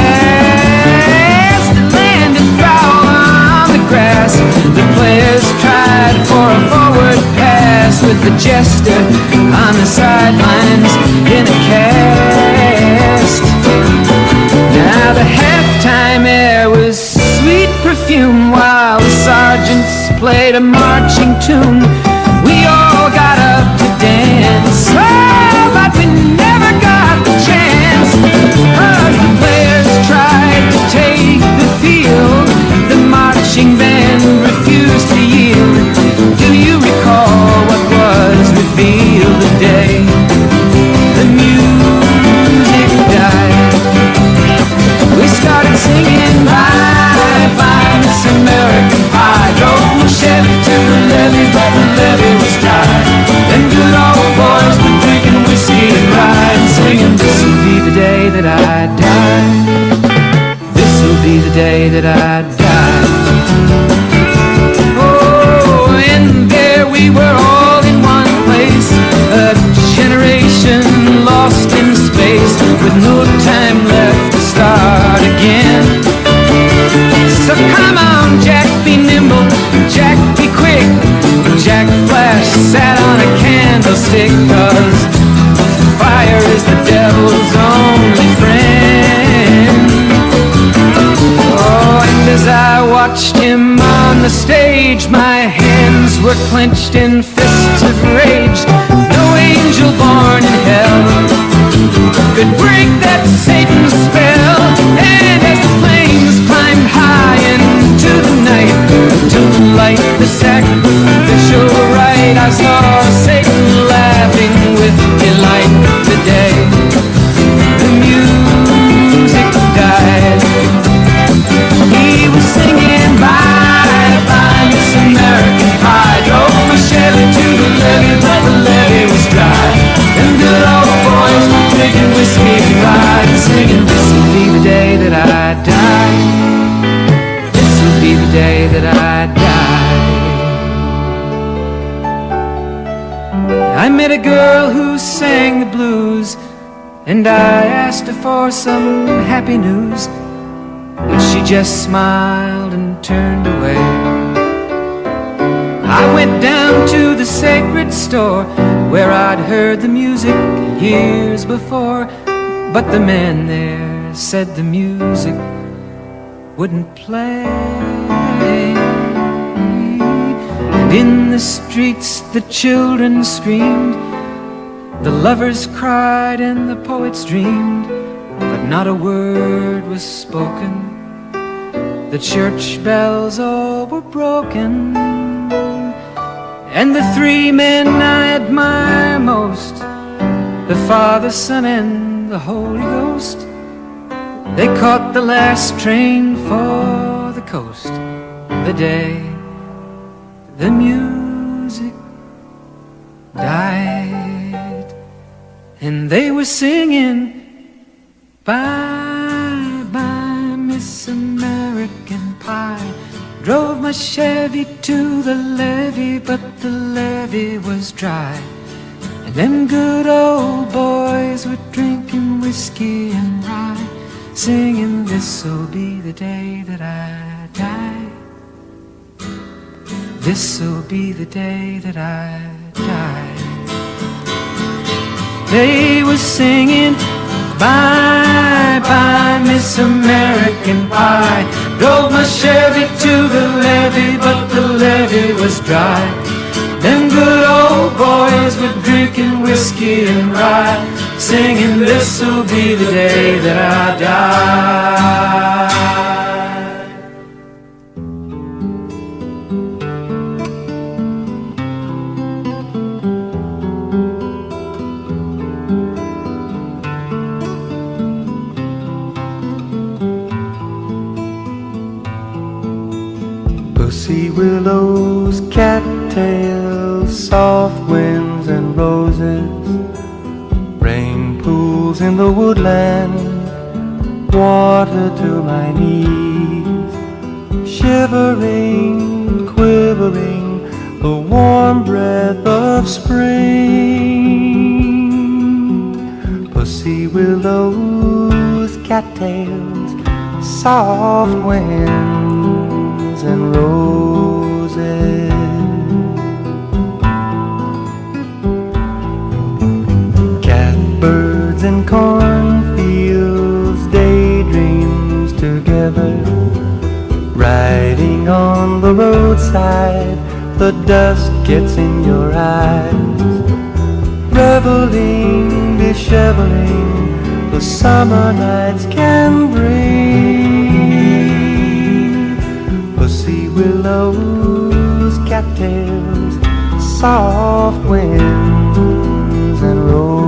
[SPEAKER 2] It landed foul on the grass. The players tried for a forward pass, with the jester on the sidelines in a cast. Now the halftime air was sweet perfume, while the sergeants played a marching tune. We all got up to dance, oh, but we never got the chance, 'cause the players tried to take the field. The marching band refused to yield. Do you recall what was revealed the day the music died? We started singing bye bye Miss American Pie. Drove my Chevy to the levee, but the levee was dry. Them good old boys were drinking whiskey and rye and singing, this'll be the day that I die. This'll be the day that I die. Oh, and there we were all in one place, a generation lost in space, with no time left to start again. So come on, Jack, be nimble, Jack, be quick. Jack Flash sat on a candlestick, 'cause fire is the devil's only friend. Oh, and as I watched him on the stage, my hands were clenched in fists of rage. No angel born in hell could break that Satan's spell. And as the flames climbed high into the night to light the sacrificial rite, I saw Satan laughing with delight. The day the music died, he was singing bye bye Miss American Pie. Drove my Chevy to the levee, but the levee was dry. Them good old boys were drinking whiskey and rye and singing, this'll be the day that I die. This'll be the day that I die. I met a girl who sang the blues, and I asked her for some happy news, but she just smiled and turned away. I went down to the sacred store where I'd heard the music years before, but the man there said the music wouldn't play. And in the streets the children screamed, the lovers cried and the poets dreamed, but not a word was spoken. The church bells all were broken, and the 3 men I admire most, the Father, Son, and the Holy Ghost, they caught the last train for the coast the day the music died, and they were singing bye bye Miss American Pie. Drove my Chevy to the levee, but the levee was dry, and them good old boys were drinking whiskey and rye, singing this'll be the day that I die. This'll be the day that I die. They were singing bye bye Miss American Pie. Drove my Chevy to the levee, but the levee was dry. Them good old boys were drinking whiskey and rye, singing this'll be the day that I die.
[SPEAKER 3] Pussy willows, cattails, soft winds and roses, rain pools in the woodland, water to my knees, shivering, quivering, the warm breath of spring. Pussy willows, cattails, soft winds and roses, catbirds and cornfields, daydreams together, riding on the roadside, the dust gets in your eyes, reveling, disheveling, the summer nights can bring. Pussy willows, cattails, soft winds and roses.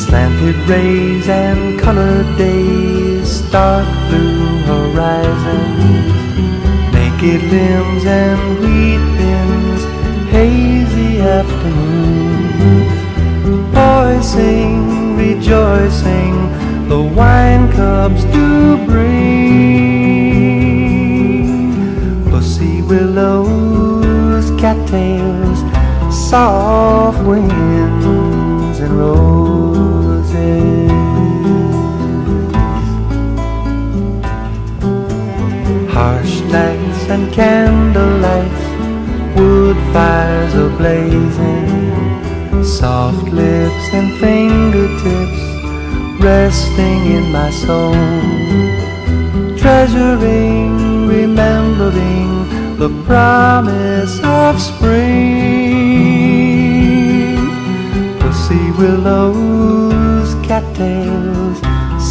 [SPEAKER 3] Slanted rays and colored days, stark blue horizons, naked limbs and wheat bins, hazy afternoons. Boys sing, rejoicing, the wine cups do bring. Pussy willows, cattails, soft winds and roses. Harsh nights and candlelights, wood fires ablazing, soft lips and fingertips resting in my soul, treasuring, remembering the promise of spring. Pussy willows, cattails,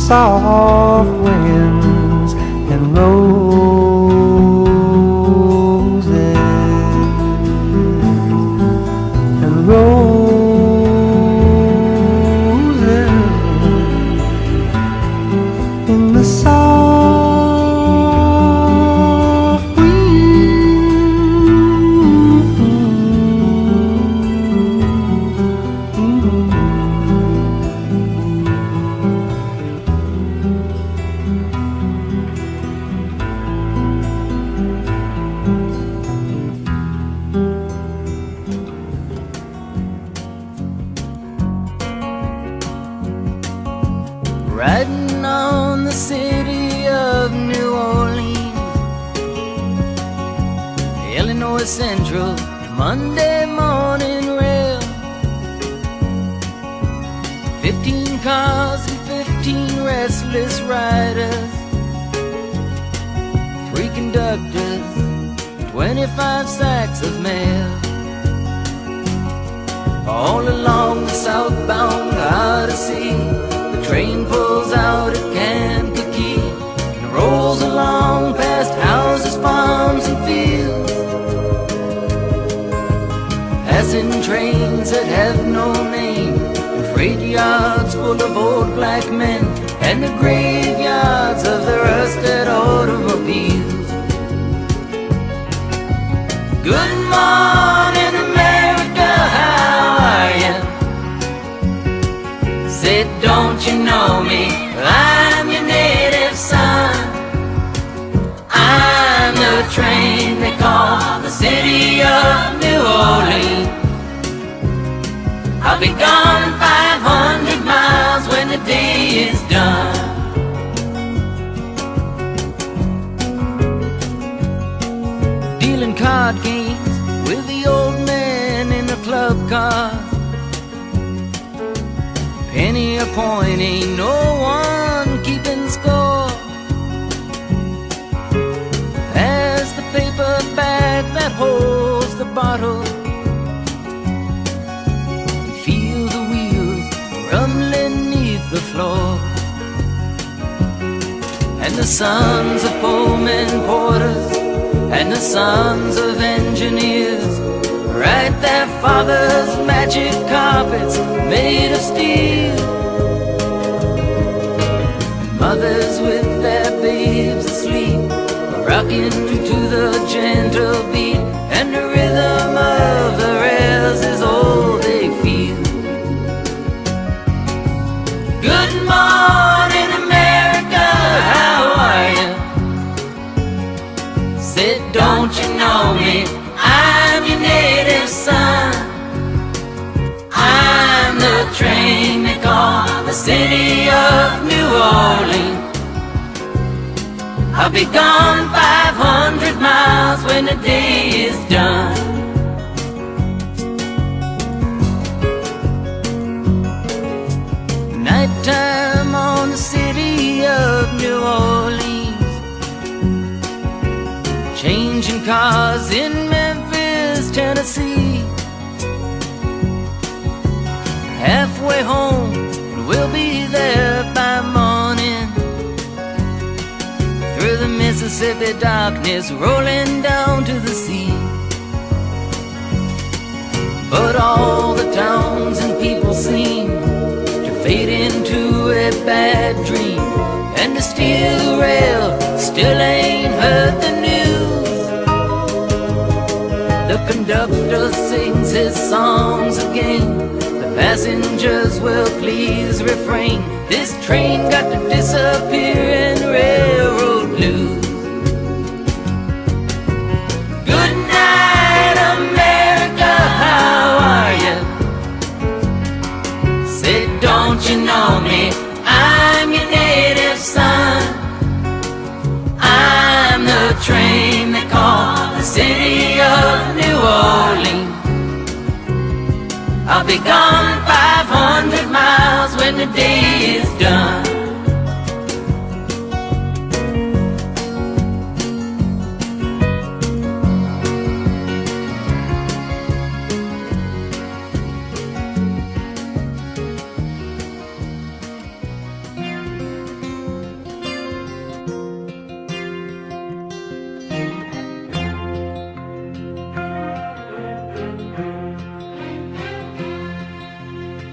[SPEAKER 3] soft winds and roses and roses in the soft
[SPEAKER 4] Riding on the city of New Orleans, Illinois Central, Monday morning rail. 15 cars and 15 restless riders, 3 conductors, 25 sacks of mail. All along the southbound Odyssey, the train pulls out at Kankakee and rolls along past houses, farms, and
[SPEAKER 1] yards full of old black men, and the graveyards of the rusted automobiles. Good morning, America, how are you? Said, don't you know me? I'm your native son. I'm the train they call the city of New Orleans. I'll be gone 500 miles when the day is done. Dealing card games with the old man in the club car. Penny a point, ain't no one keeping score. As the paper bag that holds the bottle, feel the wheels rumbling neath the floor. And the sons of postmen, porters, and the sons of engineers write their fathers' magic carpets made of steel. And mothers with their babes asleep, rocking to the gentle beat, and the rhythm of the rails is all they feel. Good morning, America, how are you? Said, don't you know me? I'm your native son. I'm the train they call the city of New Orleans. I'll be gone 500 miles when the day is done. Nighttime on the city of New Orleans, changing cars in Memphis, Tennessee. Halfway home, we'll be there by morning. Through the Mississippi darkness, rolling down to the sea. But all the towns and people seem to fade into a bad dream, and the steel rail still ain't heard the news. The conductor sings his songs again, the passengers will please refrain. This train got to disappear in railroad blues. Good night, America, how are you? Said, don't you know me? I'm your native son. I'm the train they call the city of New Orleans. I'll be gone 500 miles when the day is done.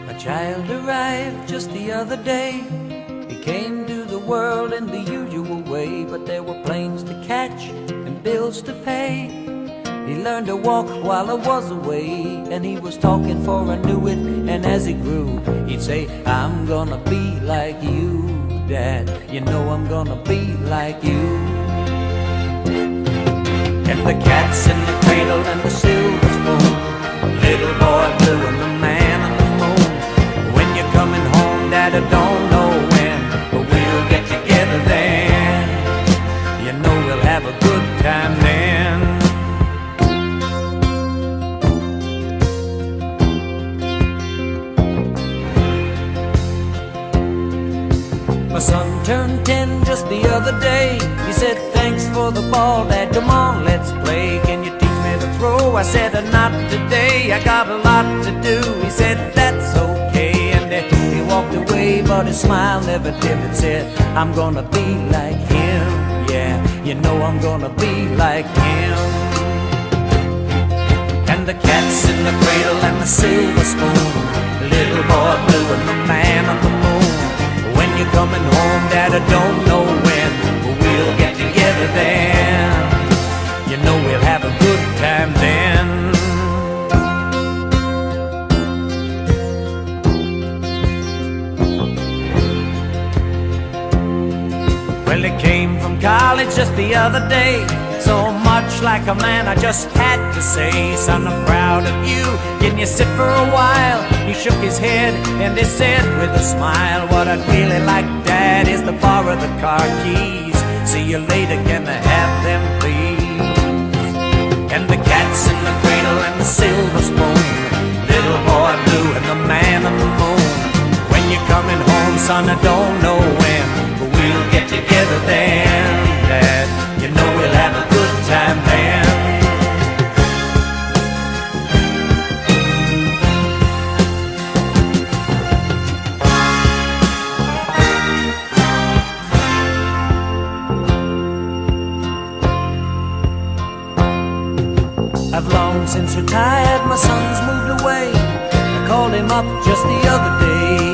[SPEAKER 1] A child arrived just the other day. He came to the world in the usual way, but there were planes to catch and bills to pay. He learned to walk while I was away, and he was talking for I knew it. And as he grew, he'd say, I'm gonna be like you, Dad. You know I'm gonna be like you. And the cat's in the cradle and the silver spoon, little boy blue and the man on the moon. When you're coming home, Dad, I don't know when, but we'll get together then. You know we'll have a good time then. My son turned 10 just the other day. He said, thanks for the ball, Dad, come on, let's play. Can you teach me to throw? I said, not today, I got a lot to do. He said, that's okay, and he walked away, but his smile never dimmed. Said, I'm gonna be like him, yeah, you know I'm gonna be like him. And the cat's in the cradle and the silver spoon, the little boy blue and the man on
[SPEAKER 3] coming home, Dad, I don't know when, but we'll get together then. You know we'll have a good time then. Well, he came from college just the other day, so much like a man I just had to say, son, I'm proud of you, can you sit for a while? He shook his head and he said with a smile, what I'd really like, Dad, is to borrow the car keys. See you later, can I have them please? And the cat's in the cradle and the silver spoon, little boy blue and the man on the moon. When you're coming home, son, I don't know when, but we'll get together then, Dad. You know we'll have a good time then. I've long since retired, my son's moved away. I called him up just the other day.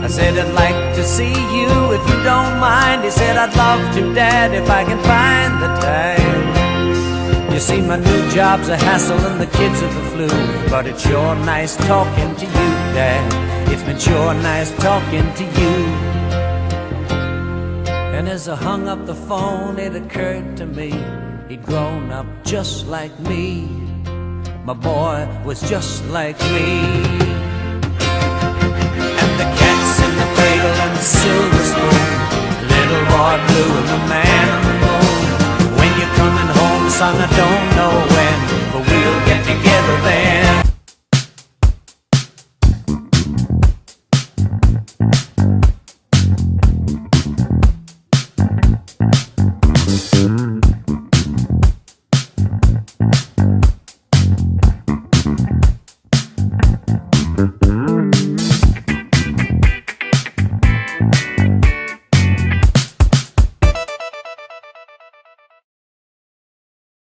[SPEAKER 3] I said, I'd like to see you if you don't mind. He said, I'd love to, Dad, if I can find the time. You see, my new job's a hassle and the kids are the flu, but it's sure nice talking to you, Dad. It's been sure nice talking to you. And as I hung up the phone, it occurred to me, he'd grown up just like me. My boy was just like me.